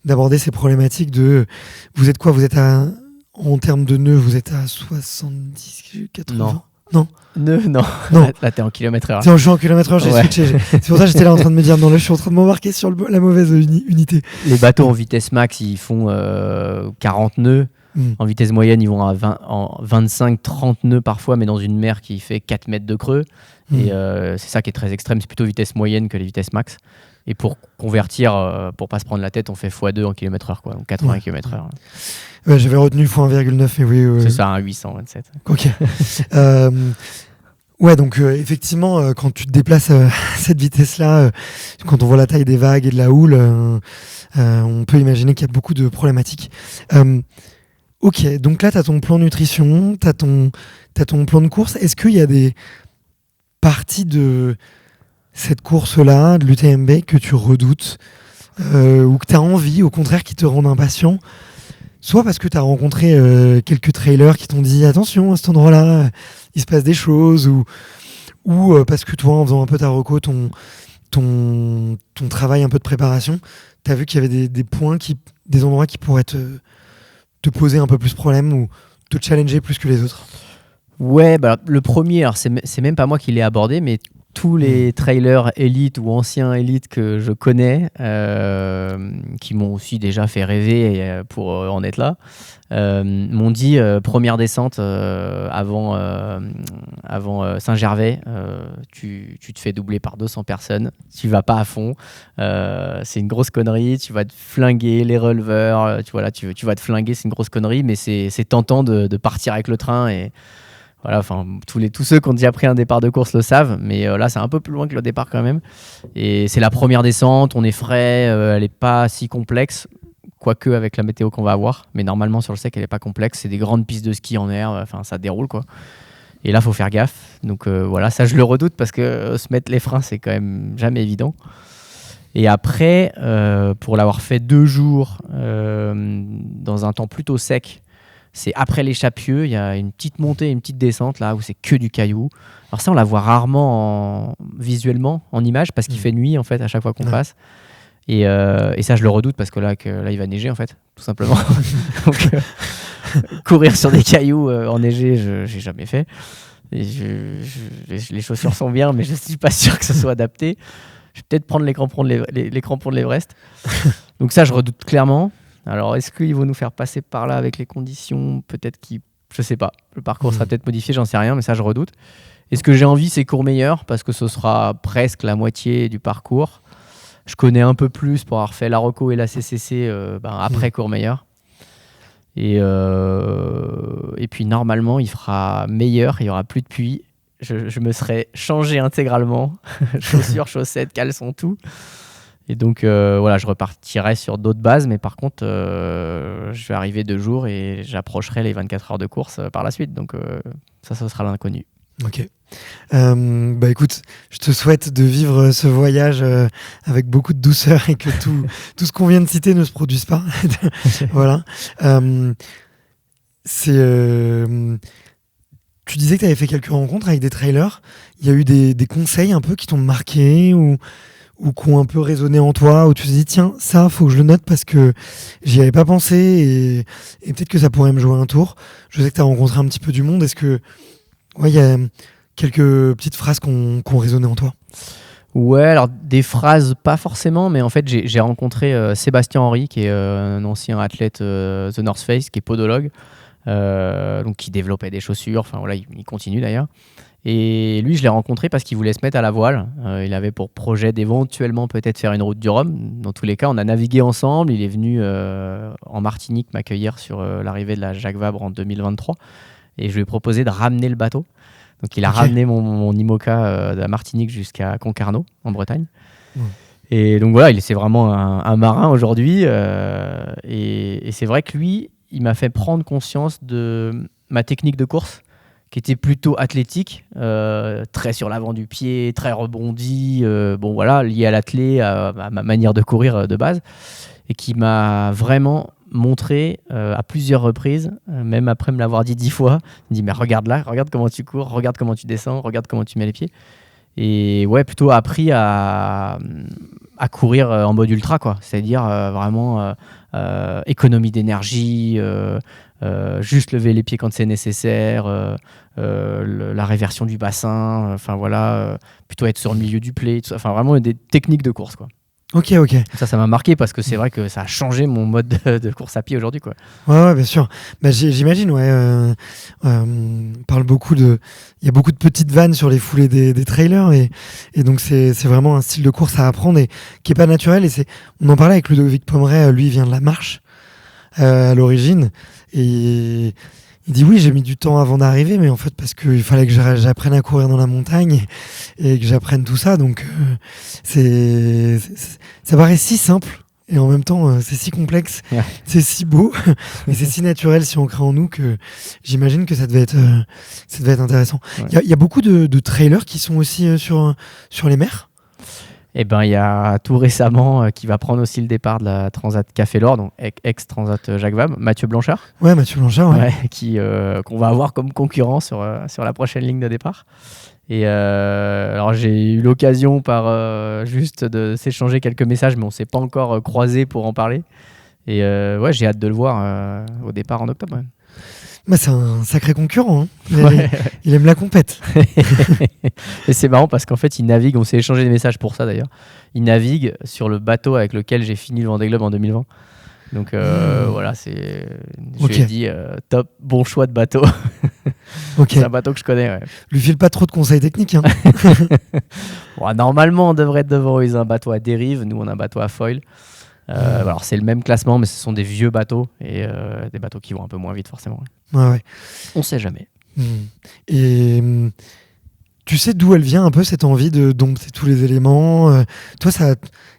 d'aborder ces problématiques de... Vous êtes quoi ? Vous êtes en termes de nœuds, vous êtes à 70, 80 ? Non. Non. Là, t'es en kilomètre/heure. Je suis en kilomètre/heure, j'ai switché. C'est pour ça que j'étais là en train de me dire, non, là, je suis en train de m'embarquer sur la mauvaise unité. Les bateaux en vitesse max, ils font 40 nœuds. En vitesse moyenne, ils vont à 25-30 nœuds parfois, mais dans une mer qui fait 4 mètres de creux. Et c'est ça qui est très extrême. C'est plutôt vitesse moyenne que les vitesses max. Et pour convertir, pour pas se prendre la tête, on fait x2 en km/h, quoi. Donc 80 km/h. Ouais, j'avais retenu x1,9, mais oui. C'est ça, un 827. Ok. Ouais, donc effectivement, quand tu te déplaces à cette vitesse-là, quand on voit la taille des vagues et de la houle, on peut imaginer qu'il y a beaucoup de problématiques. Ok, donc là, tu as ton plan nutrition, tu as ton plan de course. Est-ce qu'il y a des parties de cette course-là, de l'UTMB, que tu redoutes ou que tu as envie, au contraire, qui te rendent impatient ? Soit parce que tu as rencontré quelques trailers qui t'ont dit « Attention, à cet endroit-là, il se passe des choses » ou parce que toi, en faisant un peu ta reco, ton travail un peu de préparation, tu as vu qu'il y avait des points, des endroits qui pourraient te poser un peu plus problème ou te challenger plus que les autres. Ouais, le premier, alors c'est même pas moi qui l'ai abordé, mais tous les trailers élites ou anciens élites que je connais, qui m'ont aussi déjà fait rêver pour en être là, m'ont dit première descente avant Saint-Gervais, tu te fais doubler par 200 personnes, tu vas pas à fond, c'est une grosse connerie, tu vas te flinguer les releveurs, tu vas te flinguer, c'est une grosse connerie, mais c'est tentant de partir avec le train et voilà, enfin, tous ceux qui ont déjà pris un départ de course le savent, mais là c'est un peu plus loin que le départ quand même. Et c'est la première descente, on est frais, elle n'est pas si complexe, quoique avec la météo qu'on va avoir, mais normalement sur le sec elle n'est pas complexe, c'est des grandes pistes de ski en air, enfin ça déroule, quoi. Et là il faut faire gaffe, donc voilà, ça je le redoute parce que se mettre les freins c'est quand même jamais évident. Et après, pour l'avoir fait 2 jours dans un temps plutôt sec, c'est après les Chapieux, il y a une petite montée, une petite descente là où c'est que du caillou. Alors ça, on la voit rarement visuellement, en image, parce qu'il fait nuit en fait à chaque fois qu'on passe. Et ça, je le redoute parce que là, il va neiger en fait, tout simplement. Donc, courir sur des cailloux enneigés, j'ai jamais fait. Et les chaussures sont bien, mais je suis pas sûr que ce soit adapté. Je vais peut-être prendre les crampons de l'Everest. Donc ça, je redoute clairement. Alors, est-ce qu'ils vont nous faire passer par là avec les conditions ? Peut-être je sais pas. Le parcours sera peut-être modifié, j'en sais rien, mais ça, je redoute. Et ce que j'ai envie, c'est Courmayeur, parce que ce sera presque la moitié du parcours. Je connais un peu plus pour avoir fait la Reco et la CCC après Courmayeur. Et puis normalement, il fera meilleur, il n'y aura plus de pluie. Je me serais changé intégralement, chaussures, chaussettes, caleçons, tout. Et donc je repartirai sur d'autres bases, mais par contre, je vais arriver 2 jours et j'approcherai les 24 heures de course par la suite. Donc ça sera l'inconnu. Ok. Écoute, je te souhaite de vivre ce voyage avec beaucoup de douceur et que tout ce qu'on vient de citer ne se produise pas. Voilà. Tu disais que tu avais fait quelques rencontres avec des trailers. Il y a eu des conseils un peu qui t'ont marqué ou qui ont un peu résonné en toi, où tu te dis tiens, ça, faut que je le note parce que j'y avais pas pensé et peut-être que ça pourrait me jouer un tour. Je sais que tu as rencontré un petit peu du monde. Est-ce que il y a quelques petites phrases qui ont résonné en toi? Ouais, alors des phrases, pas forcément, mais en fait, j'ai rencontré Sébastien Henry, qui est un ancien athlète The North Face, qui est podologue, donc qui développait des chaussures, enfin voilà, il continue d'ailleurs. Et lui, je l'ai rencontré parce qu'il voulait se mettre à la voile. Il avait pour projet d'éventuellement peut-être faire une route du Rhum. Dans tous les cas, on a navigué ensemble. Il est venu en Martinique m'accueillir sur l'arrivée de la Jacques Vabre en 2023. Et je lui ai proposé de ramener le bateau. Donc il a ramené mon IMOCA de la Martinique jusqu'à Concarneau, en Bretagne. Et donc voilà, c'est vraiment un marin aujourd'hui. Et c'est vrai que lui, il m'a fait prendre conscience de ma technique de course, qui était plutôt athlétique, très sur l'avant du pied, très rebondi, lié à l'athlé, à ma manière de courir de base, et qui m'a vraiment montré à plusieurs reprises, même après me l'avoir dit 10 fois, il me dit mais regarde là, regarde comment tu cours, regarde comment tu descends, regarde comment tu mets les pieds. Et ouais, plutôt appris à courir en mode ultra, quoi. C'est-à-dire vraiment économie d'énergie, juste lever les pieds quand c'est nécessaire, la réversion du bassin, plutôt être sur le milieu du play, enfin vraiment des techniques de course, quoi. Ok. Ça m'a marqué parce que c'est vrai que ça a changé mon mode de course à pied aujourd'hui, quoi. Ouais, bien sûr. J'imagine, ouais. Parle beaucoup il y a beaucoup de petites vannes sur les foulées des trailers et donc c'est vraiment un style de course à apprendre et qui est pas naturel. On en parlait avec Ludovic Pomeray, lui il vient de la marche à l'origine et il dit oui, j'ai mis du temps avant d'arriver, mais en fait parce qu'il fallait que j'apprenne à courir dans la montagne et que j'apprenne tout ça. Donc ça paraît si simple et en même temps c'est si complexe, c'est si beau et c'est si naturel si on crée en nous que j'imagine que ça devait être intéressant. Il y a beaucoup de trailers qui sont aussi sur les mers. Eh ben, il y a tout récemment qui va prendre aussi le départ de la Transat Café l'Or, donc ex-Transat Jacques Vabre, Mathieu Blanchard. Ouais, Mathieu Blanchard, ouais. Qu'on va avoir comme concurrent sur la prochaine ligne de départ. Et alors, j'ai eu l'occasion juste de s'échanger quelques messages, mais on ne s'est pas encore croisés pour en parler. Et j'ai hâte de le voir au départ en octobre. Ouais. C'est un sacré concurrent. Il aime la compète. Et c'est marrant parce qu'en fait, il navigue, on s'est échangé des messages pour ça d'ailleurs. Il navigue sur le bateau avec lequel j'ai fini le Vendée Globe en 2020. Donc je lui ai dit top, bon choix de bateau. C'est un bateau que je connais. Ouais. Lui file pas trop de conseils techniques. Hein. Normalement, on devrait être devant. Ils ont un bateau à dérive, nous on a un bateau à foil. Alors c'est le même classement, mais ce sont des vieux bateaux et des bateaux qui vont un peu moins vite forcément. Ouais. On sait jamais. Et tu sais d'où elle vient un peu cette envie de dompter tous les éléments. Toi,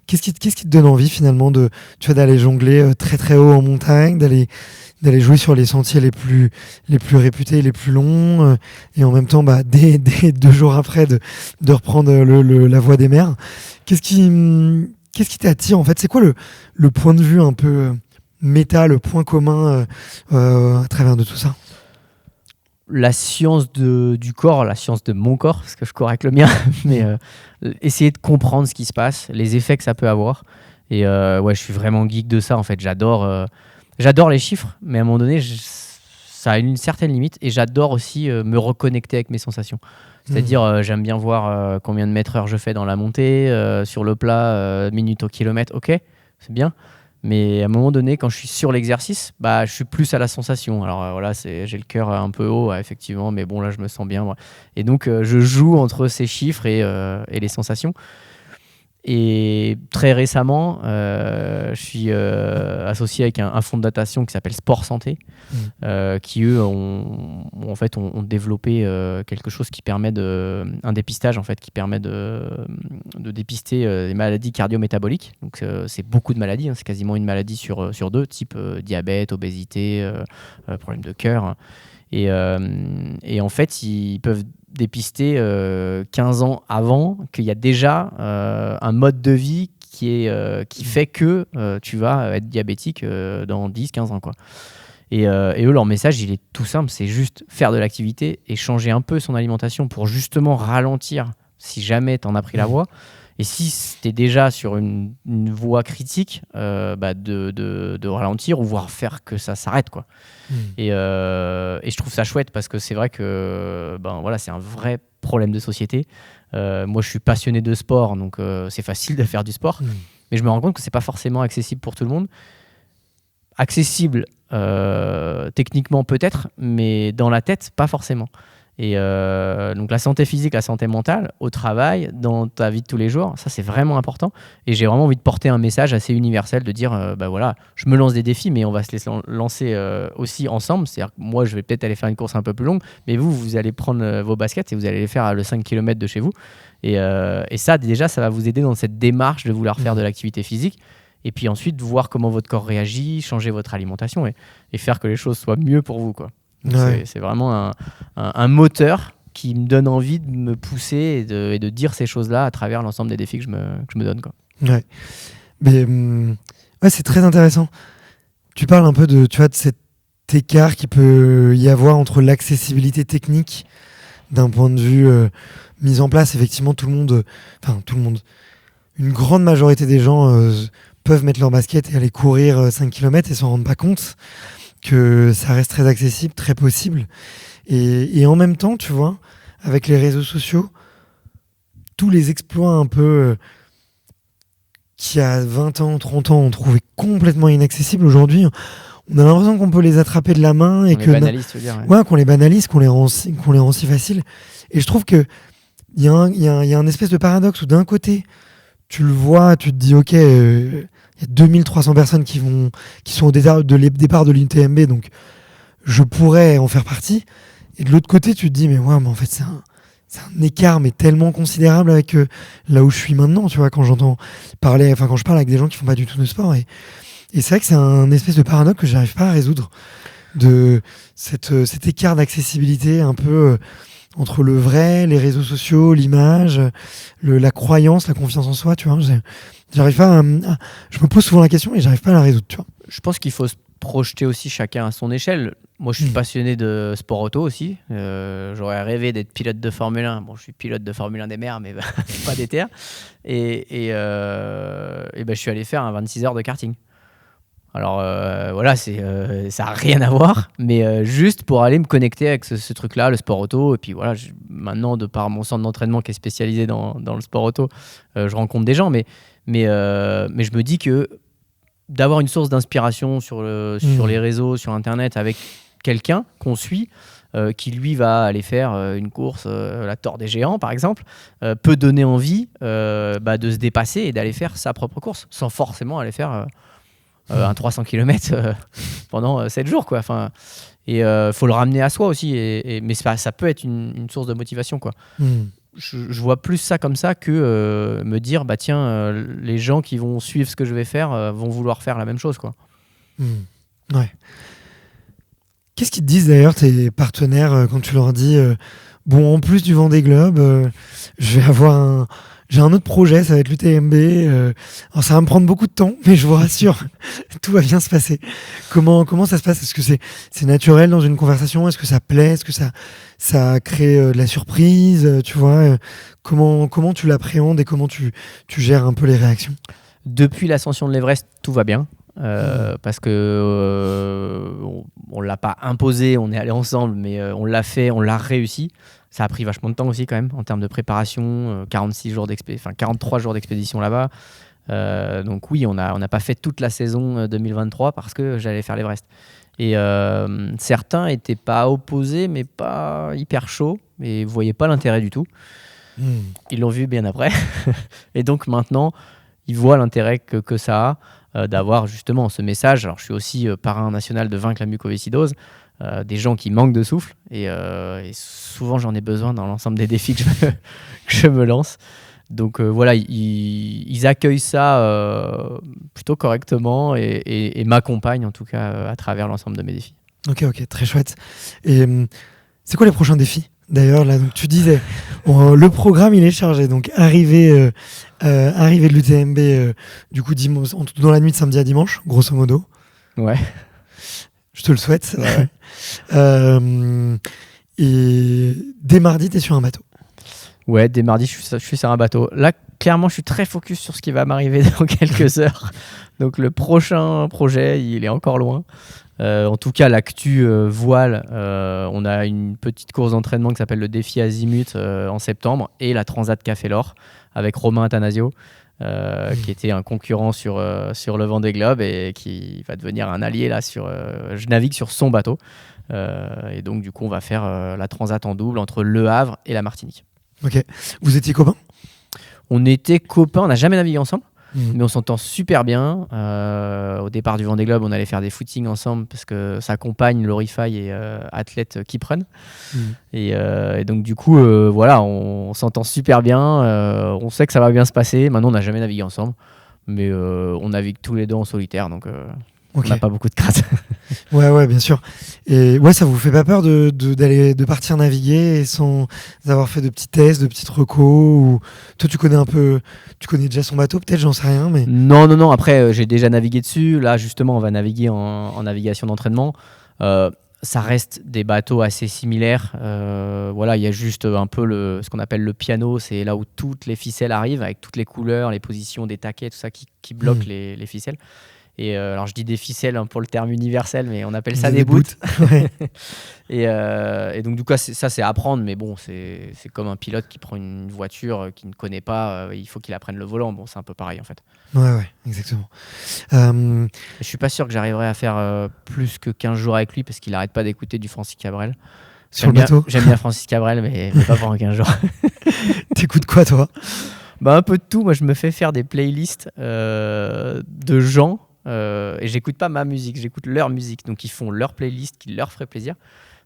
qu'est-ce qui te donne envie finalement d'aller jongler très très haut en montagne, d'aller jouer sur les sentiers les plus réputés, les plus longs, et en même temps, dès 2 jours après, de reprendre la voie des mers. Qu'est-ce qui t'attire en fait? C'est quoi le point de vue un peu méta, le point commun à travers de tout ça? La science du corps, la science de mon corps, parce que je cours avec le mien, mais essayer de comprendre ce qui se passe, les effets que ça peut avoir. Et je suis vraiment geek de ça en fait. J'adore les chiffres, mais à un moment donné, ça a une certaine limite. Et j'adore aussi me reconnecter avec mes sensations. C'est-à-dire, j'aime bien voir combien de mètres/heure je fais dans la montée, sur le plat, minute au kilomètre. Ok, c'est bien. Mais à un moment donné, quand je suis sur l'exercice, bah, je suis plus à la sensation. Alors voilà, j'ai le cœur un peu haut, effectivement, mais bon, là, je me sens bien. Ouais. Et donc, je joue entre ces chiffres et les sensations. Et très récemment, je suis associé avec un fonds de datation qui s'appelle Sport Santé, qui eux ont développé quelque chose qui permet un dépistage en fait, qui permet de dépister les maladies cardio-métaboliques. Donc c'est beaucoup de maladies, c'est quasiment une maladie sur deux, type diabète, obésité, problème de cœur. Et en fait, ils peuvent dépister 15 ans avant qu'il y a déjà un mode de vie qui fait que tu vas être diabétique dans 10-15 ans, quoi. Et eux, leur message, il est tout simple, c'est juste faire de l'activité et changer un peu son alimentation pour justement ralentir si jamais tu en as pris la voie. Et si tu es déjà sur une voie critique, de ralentir ou voire faire que ça s'arrête, quoi. Et je trouve ça chouette parce que c'est vrai que c'est un vrai problème de société. Moi, je suis passionné de sport, donc c'est facile de faire du sport. Mais je me rends compte que c'est pas forcément accessible pour tout le monde. Accessible techniquement peut-être, mais dans la tête, pas forcément. Et donc la santé physique, la santé mentale, au travail, dans ta vie de tous les jours, ça c'est vraiment important. Et j'ai vraiment envie de porter un message assez universel, de dire, je me lance des défis, mais on va se les lancer aussi ensemble. C'est-à-dire que moi, je vais peut-être aller faire une course un peu plus longue, mais vous allez prendre vos baskets et vous allez les faire à le 5 km de chez vous. Et ça, déjà, ça va vous aider dans cette démarche de vouloir faire de l'activité physique. Et puis ensuite, voir comment votre corps réagit, changer votre alimentation et faire que les choses soient mieux pour vous, quoi. Ouais. C'est vraiment un moteur qui me donne envie de me pousser et de dire ces choses-là à travers l'ensemble des défis que je me donne, quoi. Ouais. Mais c'est très intéressant. Tu parles un peu de cet écart qu'il peut y avoir entre l'accessibilité technique d'un point de vue mise en place. Effectivement, une grande majorité des gens peuvent mettre leur basket et aller courir 5 km et s'en rendent pas compte que ça reste très accessible, très possible. Et en même temps, tu vois, avec les réseaux sociaux, tous les exploits un peu qui, à 20 ans, 30 ans, on trouvait complètement inaccessibles, aujourd'hui, on a l'impression qu'on peut les attraper de la main. Et qu'on les banalise, tu veux dire. Ouais, qu'on les banalise, qu'on les rend si faciles. Et je trouve qu'il y a un espèce de paradoxe où d'un côté, tu le vois, tu te dis, ok, il y a 2300 personnes qui sont au départ de l'UTMB, donc je pourrais en faire partie. Et de l'autre côté, tu te dis, mais en fait, c'est un écart, mais tellement considérable avec là où je suis maintenant, tu vois, quand je parle avec des gens qui font pas du tout de sport. Et c'est vrai que c'est un espèce de paradoxe que j'arrive pas à résoudre, de cet écart d'accessibilité un peu entre le vrai, les réseaux sociaux, l'image, la croyance, la confiance en soi, tu vois. J'arrive pas je me pose souvent la question et j'arrive pas à la résoudre, tu vois. Je pense qu'il faut se projeter aussi chacun à son échelle. Moi, je suis passionné de sport auto aussi. J'aurais rêvé d'être pilote de Formule 1. Bon, je suis pilote de Formule 1 des mers, mais pas des terres. Et je suis allé faire un 26 heures de karting. Alors ça n'a rien à voir, mais juste pour aller me connecter avec ce truc-là, le sport auto. Et puis voilà, maintenant, de par mon centre d'entraînement qui est spécialisé dans le sport auto, je rencontre des gens. Mais je me dis que d'avoir une source d'inspiration sur les réseaux, sur Internet, avec quelqu'un qu'on suit, qui lui va aller faire une course, la Tour des Géants par exemple, peut donner envie de se dépasser et d'aller faire sa propre course, sans forcément aller faire un 300 km pendant 7 jours, quoi. Enfin, et faut le ramener à soi aussi, mais ça peut être une source de motivation, quoi. Je vois plus ça comme ça que me dire les gens qui vont suivre ce que je vais faire vont vouloir faire la même chose, quoi. Ouais. Qu'est-ce qu'ils te disent d'ailleurs tes partenaires quand tu leur dis en plus du Vendée Globe, j'ai un autre projet, ça va être l'UTMB. Alors ça va me prendre beaucoup de temps, mais je vous rassure, tout va bien se passer. Comment ça se passe ? Est-ce que c'est naturel dans une conversation ? Est-ce que ça plaît ? Est-ce que ça crée de la surprise ? Tu vois, comment tu l'appréhendes et comment tu gères un peu les réactions ? Depuis l'ascension de l'Everest, tout va bien. Parce que on l'a pas imposé, on est allé ensemble, mais on l'a fait, on l'a réussi. Ça a pris vachement de temps aussi quand même en termes de préparation, 43 jours d'expédition là-bas. Donc oui, on n'a pas fait toute la saison 2023 parce que j'allais faire l'Everest. Et certains n'étaient pas opposés, mais pas hyper chauds, et ne voyaient pas l'intérêt du tout. Ils l'ont vu bien après. Et donc maintenant, ils voient l'intérêt que ça a d'avoir justement ce message. Alors je suis aussi parrain national de Vaincre la mucoviscidose, des gens qui manquent de souffle. Et souvent, j'en ai besoin dans l'ensemble des défis que je me lance. Donc voilà, ils accueillent ça plutôt correctement et m'accompagnent en tout cas à travers l'ensemble de mes défis. Ok, très chouette. Et c'est quoi les prochains défis d'ailleurs là, donc tu disais, le programme il est chargé, donc arrivée de l'UTMB du coup dans la nuit de samedi à dimanche, grosso modo. Ouais. Je te le souhaite. Ouais. Et dès mardi, t'es sur un bateau. Ouais, dès mardi, je suis sur un bateau. Là, clairement, je suis très focus sur ce qui va m'arriver dans quelques heures. Donc, le prochain projet, il est encore loin. En tout cas, l'actu voile, on a une petite course d'entraînement qui s'appelle le défi Azimut en septembre et la Transat Café l'Or avec Romain Attanasio, qui était un concurrent sur le Vendée Globe et qui va devenir un allié là. Je navigue sur son bateau. Et donc, du coup, on va faire la Transat en double entre Le Havre et la Martinique. Ok. Vous étiez copains ? On était copains, on n'a jamais navigué ensemble, mais on s'entend super bien. Au départ du Vendée Globe, on allait faire des footings ensemble parce que sa compagne, Laurie Faye, est athlète keeprun. Et donc du coup, voilà, on s'entend super bien. On sait que ça va bien se passer. Maintenant, on n'a jamais navigué ensemble, mais on navigue tous les deux en solitaire, donc on n'a pas beaucoup de crainte. Ouais, bien sûr. Et ouais, ça vous fait pas peur de partir naviguer sans avoir fait de petits tests, de petites recos ou... Toi, tu connais déjà son bateau, peut-être, j'en sais rien, mais... Non. Après, j'ai déjà navigué dessus. Là, justement, on va naviguer en navigation d'entraînement. Ça reste des bateaux assez similaires. Voilà, il y a juste un peu ce qu'on appelle le piano. C'est là où toutes les ficelles arrivent, avec toutes les couleurs, les positions des taquets, tout ça qui bloque les ficelles. Et alors je dis des ficelles pour le terme universel, mais on appelle ça des bouts. Ouais. et donc du coup ça c'est à apprendre, mais bon c'est comme un pilote qui prend une voiture qu'il ne connaît pas, il faut qu'il apprenne le volant. Bon, c'est un peu pareil en fait. Ouais, exactement. Je suis pas sûr que j'arriverai à faire plus que 15 jours avec lui parce qu'il arrête pas d'écouter du Francis Cabrel. Sur le bateau. J'aime bien Francis Cabrel, mais pas pendant 15 jours. T'écoutes quoi toi ? Un peu de tout. Moi je me fais faire des playlists de gens. Et j'écoute pas ma musique, j'écoute leur musique. Donc ils font leur playlist qui leur ferait plaisir.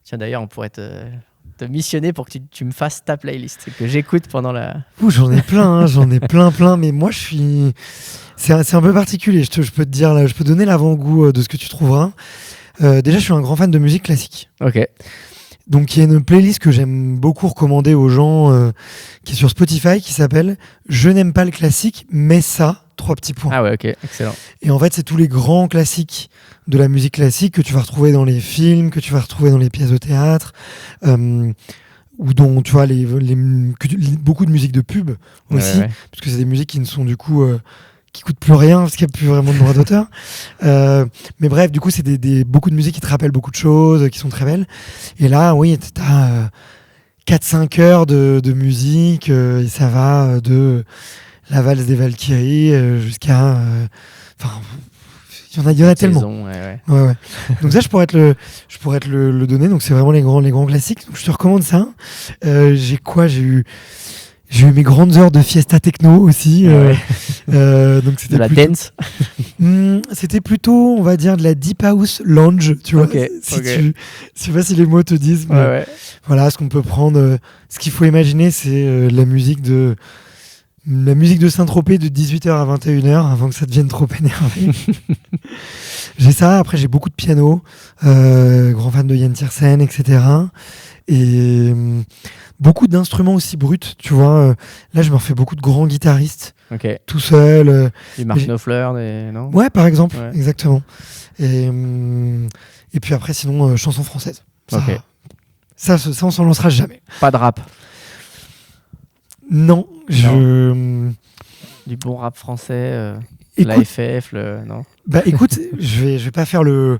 Tiens, d'ailleurs, on pourrait te missionner pour que tu me fasses ta playlist et que j'écoute pendant la... J'en ai plein, j'en ai plein. Mais moi, c'est un peu particulier. Je peux te dire, là, je peux donner l'avant-goût de ce que tu trouveras. Déjà, je suis un grand fan de musique classique. Ok. Donc il y a une playlist que j'aime beaucoup recommander aux gens qui est sur Spotify qui s'appelle « Je n'aime pas le classique, mais ça ». 3 petits points. Ah ouais, ok, excellent. Et en fait, c'est tous les grands classiques de la musique classique que tu vas retrouver dans les films, que tu vas retrouver dans les pièces de théâtre, ou dont tu vois beaucoup de musique de pub aussi, ouais. parce que c'est des musiques qui ne sont du coup qui coûtent plus rien parce qu'il n'y a plus vraiment de droit d'auteur. Mais bref, du coup, c'est beaucoup de musique qui te rappellent beaucoup de choses, qui sont très belles. Et là, oui, t'as 4-5 heures de musique, et ça va de la valse des Valkyries jusqu'à... il y en a tellement. Saison, ouais. Donc ça, je pourrais te le donner. Donc c'est vraiment les grands classiques. Donc je te recommande ça. J'ai eu mes grandes heures de fiesta techno aussi. Donc c'était de la dance. C'était plutôt, on va dire, de la deep house lounge, tu vois. Okay. Je sais pas si les mots te disent. Mais ouais. Voilà, ce qu'on peut prendre. Ce qu'il faut imaginer, c'est la musique de Saint-Tropez de 18h à 21h avant que ça devienne trop énervé. J'ai ça. Après, j'ai beaucoup de piano, grand fan de Yann Tiersen, etc. Et beaucoup d'instruments aussi bruts, tu vois. Là, je me refais beaucoup de grands guitaristes, tout seul. Du Mark Knopfler, non ? Ouais, par exemple, exactement. Et puis après, sinon, chansons françaises. Ça, on s'en lancera jamais. Pas de rap. Non, Du bon rap français, écoute, l'AFF, non ? Bah écoute, je vais pas faire le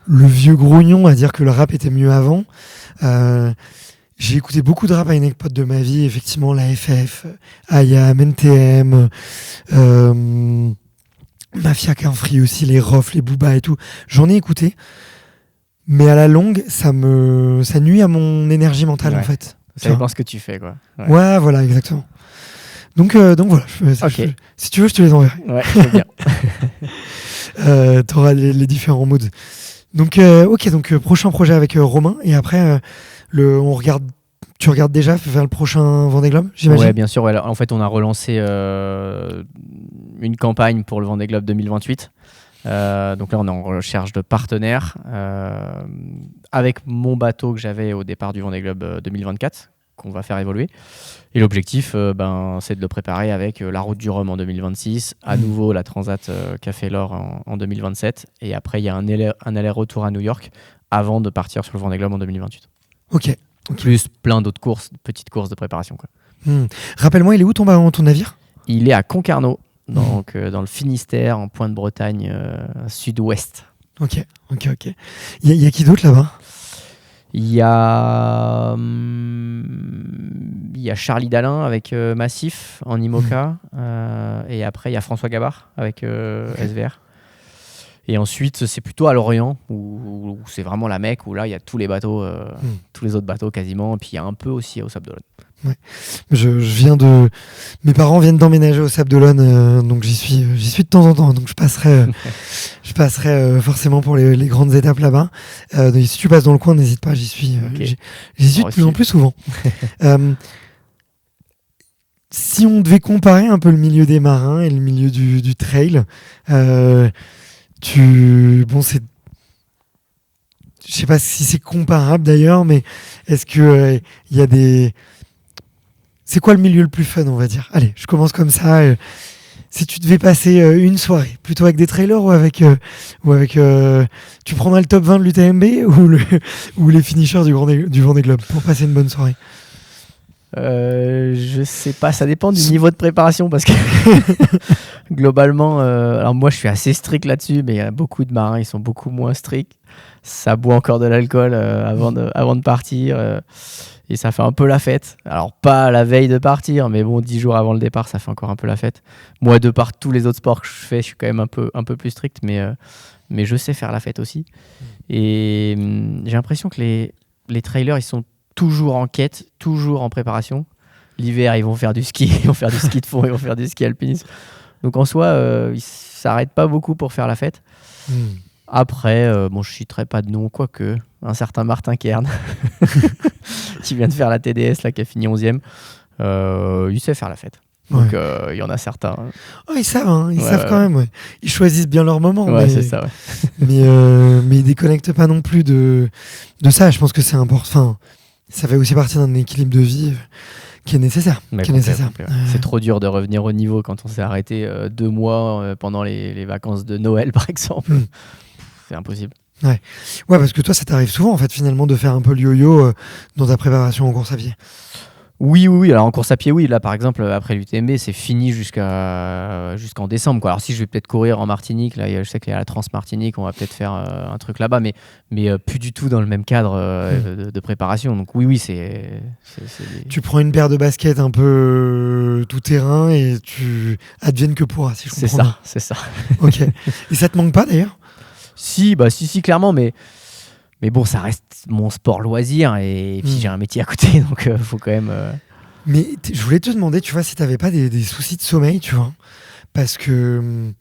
vieux grognon à dire que le rap était mieux avant. J'ai écouté beaucoup de rap à une époque de ma vie, effectivement, la FF, IAM, NTM, Mafia Free aussi, les Rof, les Booba et tout. J'en ai écouté, mais à la longue, ça nuit à mon énergie mentale, en fait. Ça dépend ce que tu fais, quoi. Ouais, voilà, exactement. Donc voilà, si tu veux, je te les enverrai. Ouais, c'est bien. T'auras les différents moods. Donc, donc prochain projet avec Romain, et après, tu regardes déjà vers le prochain Vendée Globe, j'imagine. Ouais, bien sûr. Ouais. En fait, on a relancé une campagne pour le Vendée Globe 2028. Donc là, on est en recherche de partenaires avec mon bateau que j'avais au départ du Vendée Globe 2024, qu'on va faire évoluer. Et l'objectif, c'est de le préparer avec la route du Rhum en 2026, à nouveau la Transat Café l'Or en 2027, et après, il y a un aller-retour à New York avant de partir sur le Vendée Globe en 2028. Ok. Plus plein d'autres petites courses de préparation, quoi. Rappelle-moi, il est où ton navire ? Il est à Concarneau, donc dans le Finistère, en Pointe-Bretagne, sud-ouest. Ok. Il y a qui d'autre là-bas ? Il y a Charlie Dalin avec Massif en IMOCA, et après il y a François Gabard avec SVR. Et ensuite, c'est plutôt à Lorient, où c'est vraiment la Mecque, où là, il y a tous les bateaux, tous les autres bateaux quasiment, et puis il y a un peu aussi au Sable d'Olonne. Ouais. Mes parents viennent d'emménager au Sable d'Olonne, donc j'y suis de temps en temps, donc je passerai forcément pour les grandes étapes là-bas. Donc si tu passes dans le coin, n'hésite pas, j'y suis de plus en plus souvent. Si on devait comparer un peu le milieu des marins et le milieu du trail, je sais pas si c'est comparable d'ailleurs, mais est-ce que il y a c'est quoi le milieu le plus fun, on va dire ? Allez, je commence comme ça. Si tu devais passer une soirée, plutôt avec des trailers ou avec tu prendrais le top 20 de l'UTMB ou les finishers du Vendée Globe pour passer une bonne soirée ? Je sais pas, ça dépend du niveau de préparation, parce que globalement, alors moi je suis assez strict là-dessus, mais il y a beaucoup de marins, ils sont beaucoup moins stricts. Ça boit encore de l'alcool avant de partir, et ça fait un peu la fête. Alors pas la veille de partir, mais bon, 10 jours avant le départ, ça fait encore un peu la fête. Moi, de par tous les autres sports que je fais, je suis quand même un peu plus strict, mais je sais faire la fête aussi. Et j'ai l'impression que les trailers, ils sont toujours en quête, toujours en préparation. L'hiver, ils vont faire du ski, ils vont faire du ski de fond, ils vont faire du ski alpinisme. Donc en soi, ils s'arrêtent pas beaucoup pour faire la fête. Après, je citerai pas de nom, quoique un certain Martin Kern qui vient de faire la TDS, là, qui a fini 11e, il sait faire la fête. Donc il y en a certains. Oh, ils savent quand même. Ouais. Ils choisissent bien leur moment. Ouais, c'est ça. Ouais. mais ils déconnectent pas non plus de ça. Je pense que c'est important. Enfin, ça fait aussi partie d'un équilibre de vie qui est nécessaire. C'est trop dur de revenir au niveau quand on s'est arrêté 2 mois pendant les vacances de Noël, par exemple. C'est impossible. Ouais, parce que toi, ça t'arrive souvent, en fait, finalement, de faire un peu le yo-yo dans ta préparation en course à pied. Oui. Alors en course à pied, oui. Là, par exemple, après l'UTMB, c'est fini jusqu'en décembre, quoi. Alors si je vais peut-être courir en Martinique, là, je sais qu'il y a la Trans-Martinique, on va peut-être faire un truc là-bas, mais plus du tout dans le même cadre de préparation. Donc oui, Tu prends une paire de baskets un peu tout terrain et tu advienne que pourra, si je comprends bien. C'est ça. Ok. Et ça te manque pas, d'ailleurs ? Si, clairement, mais bon, ça reste mon sport loisir, et puis j'ai un métier à côté, donc faut quand même... Mais je voulais te demander, tu vois, si t'avais pas des soucis de sommeil, tu vois, parce que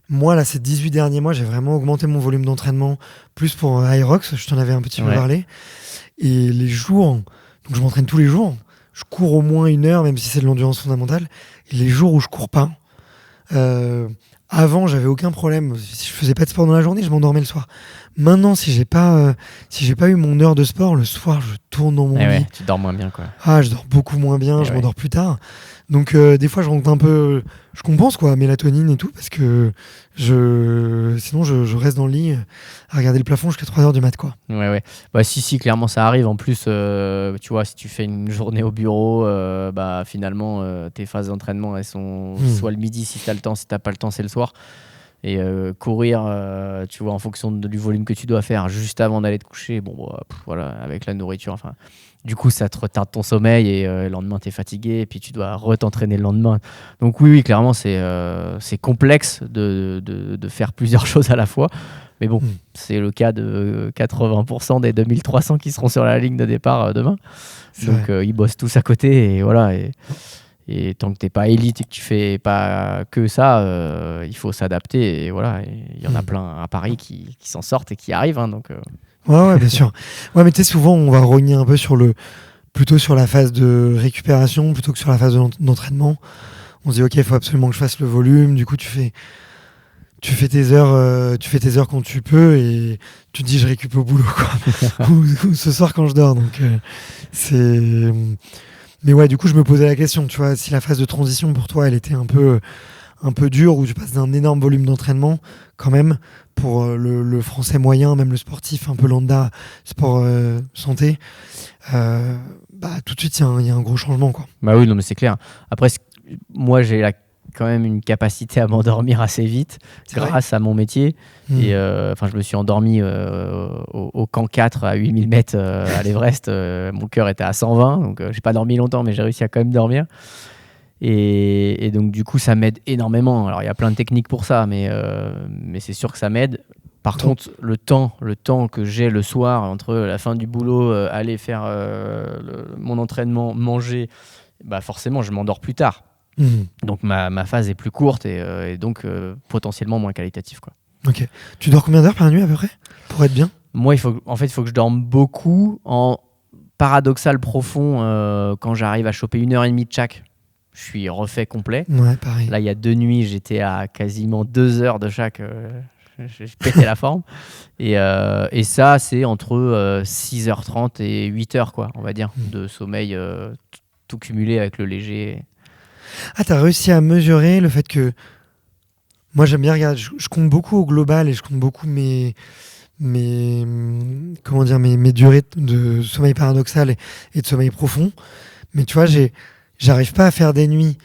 moi, là, ces 18 derniers mois, j'ai vraiment augmenté mon volume d'entraînement, plus pour Hyrox, je t'en avais un petit peu parlé, et les jours, donc je m'entraîne tous les jours, je cours au moins 1 heure, même si c'est de l'endurance fondamentale, et les jours où je cours pas, avant, j'avais aucun problème. Si je faisais pas de sport dans la journée, je m'endormais le soir. Maintenant, si j'ai pas eu mon heure de sport, le soir, je tourne dans mon lit. Ouais, tu dors moins bien, quoi. Ah, je dors beaucoup moins bien, je m'endors plus tard. Donc, des fois, je rentre un peu... Je compense, quoi, mélatonine et tout, parce que sinon, je reste dans le lit à regarder le plafond jusqu'à 3h du mat', quoi. Ouais. Bah, si, clairement, ça arrive. En plus, tu vois, si tu fais une journée au bureau, finalement, tes phases d'entraînement, elles sont soit le midi si t'as le temps, si t'as pas le temps, c'est le soir. Et courir, tu vois, en fonction du volume que tu dois faire juste avant d'aller te coucher, voilà, avec la nourriture, enfin, du coup, ça te retarde ton sommeil et le lendemain, tu es fatigué et puis tu dois re-t'entraîner le lendemain. Donc oui, clairement, c'est complexe de faire plusieurs choses à la fois. Mais bon, c'est le cas de 80% des 2300 qui seront sur la ligne de départ demain. Donc ils bossent tous à côté et voilà. Et tant que t'es pas élite et que tu fais pas que ça, il faut s'adapter. Et voilà, il y en a plein à Paris qui s'en sortent et qui arrivent. Hein, donc, Ouais, bien sûr. Ouais, mais tu sais, souvent, on va rogner un peu plutôt sur la phase de récupération plutôt que sur la phase d'entraînement. On se dit, ok, il faut absolument que je fasse le volume. Du coup, tu fais tes heures quand tu peux et tu te dis, je récupère au boulot, quoi. ou ce soir quand je dors. Donc, c'est. Mais ouais, du coup, je me posais la question, tu vois, si la phase de transition pour toi, elle était un peu dure, où tu passes d'un énorme volume d'entraînement, quand même, pour le français moyen, même le sportif un peu lambda, sport santé, tout de suite, il y a un gros changement, quoi. Bah oui, non, mais c'est clair. Après, moi, j'ai quand même une capacité à m'endormir assez vite grâce à mon métier. Et je me suis endormi au camp 4 à 8000 mètres à l'Everest. Mon cœur était à 120, donc j'ai pas dormi longtemps, mais j'ai réussi à quand même dormir. Et donc du coup, ça m'aide énormément. Alors il y a plein de techniques pour ça, mais c'est sûr que ça m'aide. Par contre, le temps que j'ai le soir entre la fin du boulot, aller faire mon entraînement, manger, forcément, je m'endors plus tard. Donc ma phase est plus courte et donc potentiellement moins qualitative, quoi. Ok. Tu dors combien d'heures par nuit à peu près pour être bien ? Moi, il faut que je dorme beaucoup en paradoxal profond quand j'arrive à choper 1h30 de chaque. Je suis refait complet. Ouais, pareil. Là, il y a 2 nuits, j'étais à quasiment 2 heures de chaque. J'ai pété la forme. Et ça, c'est entre 6h30 et 8h, quoi, on va dire, de sommeil tout cumulé avec le léger. Ah, t'as réussi à mesurer le fait que... Moi, j'aime bien regarder, je compte beaucoup au global et je compte beaucoup mes durées de sommeil paradoxal et de sommeil profond. Mais tu vois, j'arrive pas à faire des nuits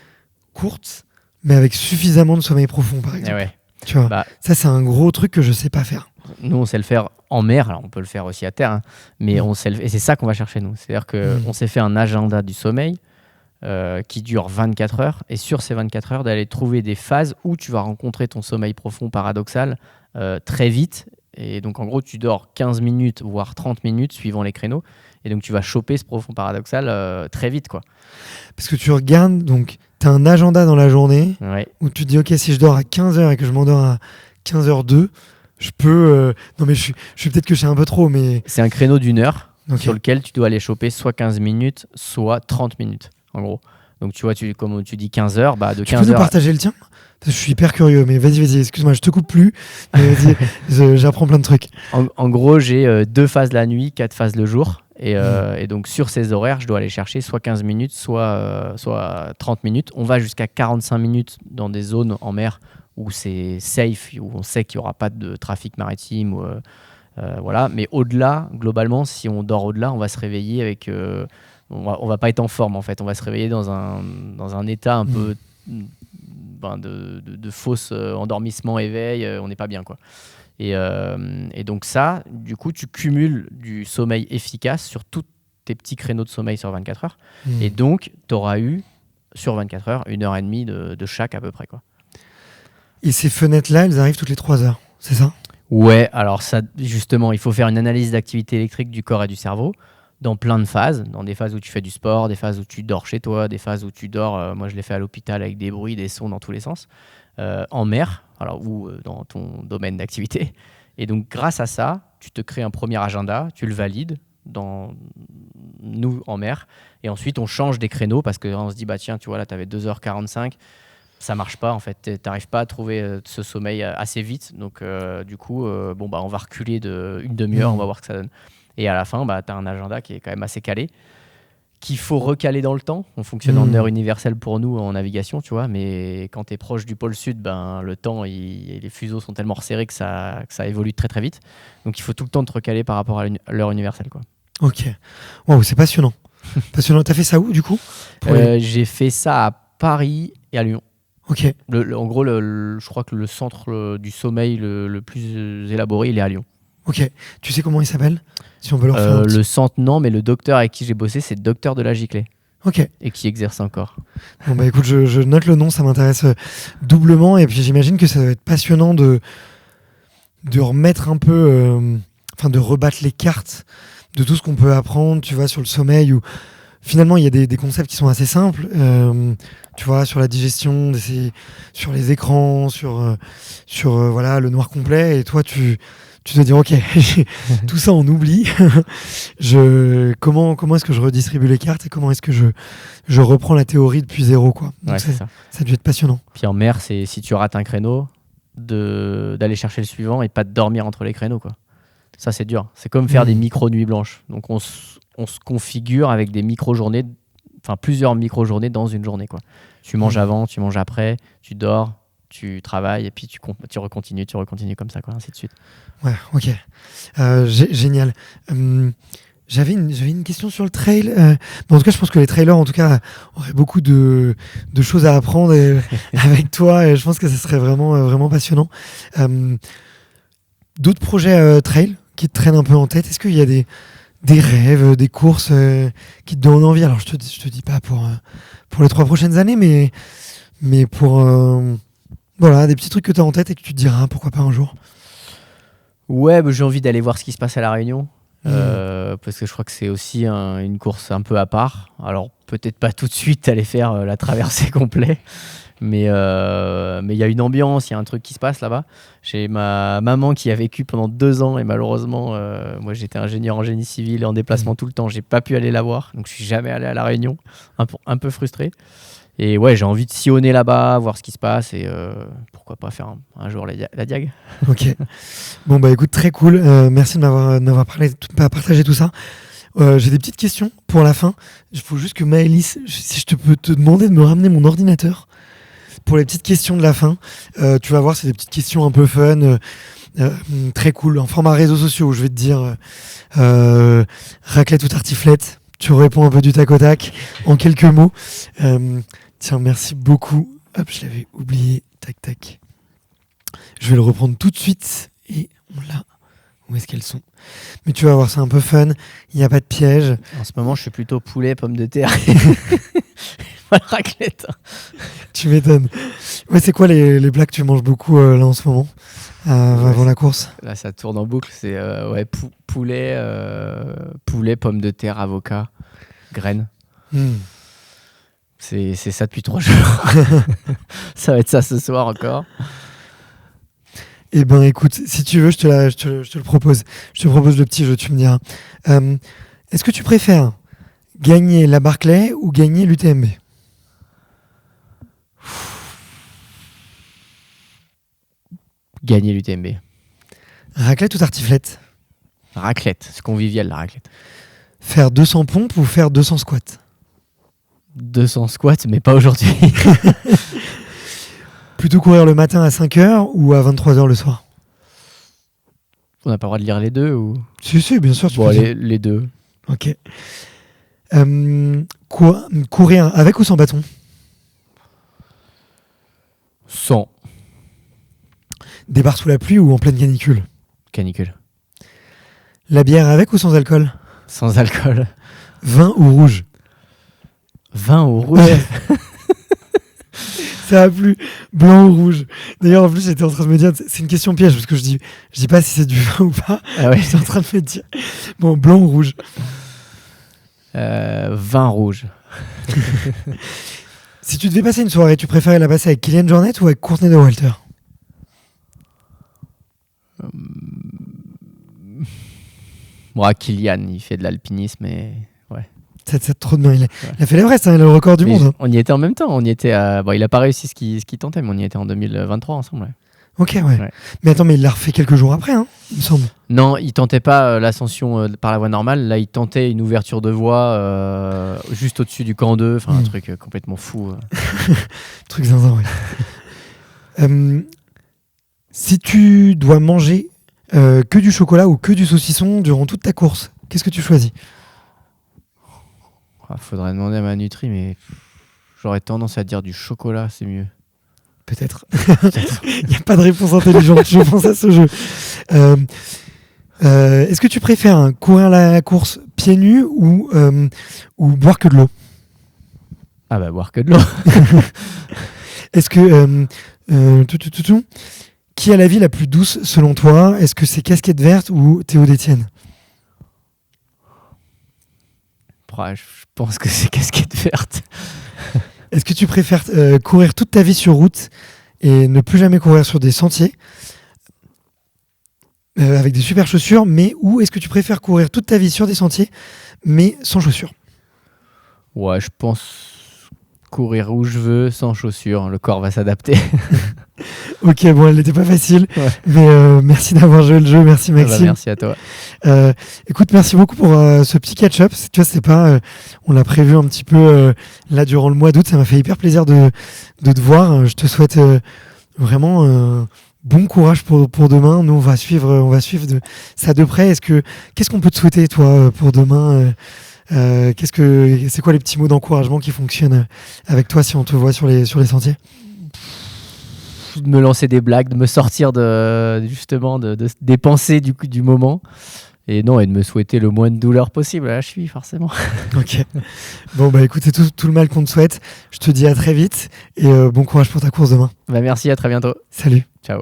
courtes, mais avec suffisamment de sommeil profond, par exemple. Ouais. Tu vois, ça, c'est un gros truc que je sais pas faire. Nous, on sait le faire en mer, alors on peut le faire aussi à terre, hein, mais on sait et c'est ça qu'on va chercher, nous. C'est-à-dire qu'on s'est fait un agenda du sommeil qui dure 24 heures, et sur ces 24 heures, d'aller trouver des phases où tu vas rencontrer ton sommeil profond paradoxal très vite. Et donc, en gros, tu dors 15 minutes, voire 30 minutes, suivant les créneaux. Et donc, tu vas choper ce profond paradoxal très vite, quoi. Parce que tu regardes, donc, tu as un agenda dans la journée où tu te dis, OK, si je dors à 15h et que je m'endors à 15h02, je peux... Non, mais je suis peut-être que je sais un peu trop, mais... C'est un créneau d'1 heure sur lequel tu dois aller choper soit 15 minutes, soit 30 minutes, en gros. Donc, tu vois, comme tu dis 15 heures, de 15 Tu peux nous partager le tien ? Parce que je suis hyper curieux, mais vas-y, excuse-moi, je te coupe plus. Mais vas-y, j'apprends plein de trucs. En gros, j'ai 2 phases la nuit, 4 phases le jour. Et donc, sur ces horaires, je dois aller chercher soit 15 minutes, soit 30 minutes. On va jusqu'à 45 minutes dans des zones en mer où c'est safe, où on sait qu'il n'y aura pas de trafic maritime. Voilà. Mais au-delà, globalement, si on dort au-delà, on va se réveiller avec... on va pas être en forme, en fait. On va se réveiller dans un état un peu... de fausse endormissement, éveil, on n'est pas bien, quoi. Et donc ça, du coup, tu cumules du sommeil efficace sur tous tes petits créneaux de sommeil sur 24 heures. Et donc, tu auras eu, sur 24 heures, 1h30 de chaque à peu près, quoi. Et ces fenêtres-là, elles arrivent toutes les 3 heures, c'est ça ? Ouais, alors ça, justement, il faut faire une analyse d'activité électrique du corps et du cerveau dans plein de phases, dans des phases où tu fais du sport, des phases où tu dors chez toi, des phases où tu dors, moi je l'ai fait à l'hôpital avec des bruits, des sons dans tous les sens, en mer, ou dans ton domaine d'activité. Et donc grâce à ça, tu te crées un premier agenda, tu le valides nous en mer, et ensuite on change des créneaux parce qu'on se dit, tiens, tu vois, là tu avais 2h45, ça marche pas en fait, tu n'arrives pas à trouver ce sommeil assez vite, donc du coup, on va reculer d'une demi-heure, on va voir ce que ça donne. Et à la fin, tu as un agenda qui est quand même assez calé, qu'il faut recaler dans le temps. On fonctionne en heure universelle pour nous en navigation, tu vois, mais quand tu es proche du pôle sud, le temps, les fuseaux sont tellement resserrés que ça évolue très très vite. Donc il faut tout le temps te recaler par rapport à l'heure universelle, quoi. Ok. Wow, c'est passionnant. Passionnant. T'as fait ça où, du coup ? J'ai fait ça à Paris et à Lyon. Ok. En gros, je crois que le centre du sommeil le plus élaboré, il est à Lyon. Ok. Tu sais comment il s'appelle? Si on veut leur faire un petit... Le centre, non, mais le docteur avec qui j'ai bossé, c'est le docteur de la Giclée. Ok. Et qui exerce encore. Bon, bah écoute, je note le nom, ça m'intéresse doublement. Et puis j'imagine que ça va être passionnant de remettre un peu, de rebattre les cartes de tout ce qu'on peut apprendre, tu vois, sur le sommeil. Où finalement, il y a des concepts qui sont assez simples, tu vois, sur la digestion, sur les écrans, sur voilà, le noir complet. Et toi, tu te dis, ok, tout ça on oublie. Comment est-ce que je redistribue les cartes et comment est-ce que je reprends la théorie depuis zéro, quoi. Donc Ouais, c'est ça. Ça a dû être passionnant. Puis en mer, c'est si tu rates un créneau, d'aller chercher le suivant et pas de dormir entre les créneaux, quoi. Ça, c'est dur. C'est comme faire des micro-nuits blanches. Donc on se configure avec des micro-journées, enfin plusieurs micro-journées dans une journée, quoi. Tu manges avant, tu manges après, tu dors, tu travailles et puis tu recontinues comme ça, quoi, ainsi de suite. Ouais, ok. Génial. J'avais une question sur le trail. En tout cas, je pense que les trailers, en tout cas, auraient beaucoup de choses à apprendre avec toi. Et je pense que ça serait vraiment passionnant. D'autres projets trail qui te traînent un peu en tête? Est-ce qu'il y a des rêves, des courses qui te donnent envie? Alors, je te dis pas pour les 3 prochaines années, mais pour voilà, des petits trucs que tu as en tête et que tu te diras pourquoi pas un jour. Ouais, j'ai envie d'aller voir ce qui se passe à La Réunion. Parce que je crois que c'est aussi une course un peu à part. Alors peut-être pas tout de suite aller faire la traversée complète, mais il y a une ambiance, il y a un truc qui se passe là-bas. J'ai ma maman qui a vécu pendant 2 ans et malheureusement, moi j'étais ingénieur en génie civil et en déplacement tout le temps, j'ai pas pu aller la voir, donc je suis jamais allé à La Réunion, un peu frustré. Et ouais, j'ai envie de sillonner là-bas, voir ce qui se passe et pourquoi pas faire un jour la Diag. Ok. Bon, bah écoute, très cool. Merci de m'avoir partagé tout ça. J'ai des petites questions pour la fin. Il faut juste que Maëlys, si je peux te demander de me ramener mon ordinateur pour les petites questions de la fin. Tu vas voir, c'est des petites questions un peu fun, très cool, en format réseaux sociaux où je vais te dire raclette ou tartiflette. Tu réponds un peu du tac au tac en quelques mots. Tiens, merci beaucoup. Hop, je l'avais oublié. Tac, tac. Je vais le reprendre tout de suite. Et on l'a. Où est-ce qu'elles sont? Mais tu vas voir, c'est un peu fun. Il n'y a pas de piège. En ce moment, je suis plutôt poulet, pommes de terre. Pas de raclette. Tu m'étonnes. Ouais, c'est quoi les plats que tu manges beaucoup là en ce moment avant la course? Là, ça tourne en boucle. C'est poulet, pommes de terre, avocat, graines. C'est ça depuis 3 jours. Ça va être ça ce soir encore. Eh ben écoute, si tu veux, je te le propose. Je te propose le petit jeu, tu me diras. Est-ce que tu préfères gagner la Barclay ou gagner l'UTMB? Gagner l'UTMB. Raclette ou tartiflette? Raclette, c'est convivial la raclette. Faire 200 pompes ou faire 200 squats? 200 squats, mais pas aujourd'hui. Plutôt courir le matin à 5h ou à 23h le soir? On n'a pas le droit de lire les deux ou... Si, bien sûr. Bon, les deux. Ok. Courir avec ou sans bâton? Sans. Départ sous la pluie ou en pleine canicule? Canicule. La bière avec ou sans alcool? Sans alcool. Vin ou rouge? Vin ou rouge? Ça a plu. Blanc ou rouge? D'ailleurs, en plus, j'étais en train de me dire, c'est une question piège parce que je dis pas si c'est du vin ou pas. Ah ouais. J'étais en train de me dire, bon, blanc ou rouge? Vin rouge. Si tu devais passer une soirée, tu préférais la passer avec Kylian Jornet ou avec Courtney de Walter? Moi, Kylian, il fait de l'alpinisme et ouais. C'est trop de bien. Il a fait l'Everest, hein, il a le record du monde. Hein. On y était en même temps. Il a pas réussi ce qu'il tentait, mais on y était en 2023 ensemble. Ouais. Ok, ouais. Mais attends, mais il l'a refait quelques jours après, hein, il me semble. Non, il tentait pas l'ascension par la voie normale. Là, il tentait une ouverture de voie juste au-dessus du camp 2. Enfin, un truc complètement fou. Truc zinzin, ouais. Si tu dois manger que du chocolat ou que du saucisson durant toute ta course, qu'est-ce que tu choisis? Faudrait demander à ma nutri, mais j'aurais tendance à dire du chocolat, c'est mieux. Peut-être. Il n'y a pas de réponse intelligente, je pense, à ce jeu. Est-ce que tu préfères courir la course pieds nus ou boire que de l'eau? Ah bah, boire que de l'eau. Est-ce que... qui a la vie la plus douce selon toi? Est-ce que c'est Casquette Verte ou Théo Détienne? Je pense que c'est Casquette Verte. Est-ce que tu préfères courir toute ta vie sur route et ne plus jamais courir sur des sentiers avec des super chaussures, ou est-ce que tu préfères courir toute ta vie sur des sentiers mais sans chaussures? Ouais, je pense courir où je veux sans chaussures. Le corps va s'adapter. Ok, bon, elle n'était pas facile, Ouais. mais merci d'avoir joué le jeu. Merci Ah bah, Maxime. merci à toi. Écoute, merci beaucoup pour ce petit catch-up. Tu vois, c'est pas, on l'a prévu un petit peu là durant le mois d'août. Ça m'a fait hyper plaisir de te voir. Je te souhaite vraiment bon courage pour demain. Nous, on va suivre ça de près. Qu'est-ce qu'on peut te souhaiter, toi, pour demain? C'est quoi les petits mots d'encouragement qui fonctionnent avec toi si on te voit sur les sentiers? De me lancer des blagues, de me sortir justement des pensées du moment. Et de me souhaiter le moins de douleur possible à la cheville, forcément. Ok. Bon, bah écoute, c'est tout le mal qu'on te souhaite. Je te dis à très vite et bon courage pour ta course demain. Bah, merci, à très bientôt. Salut. Ciao.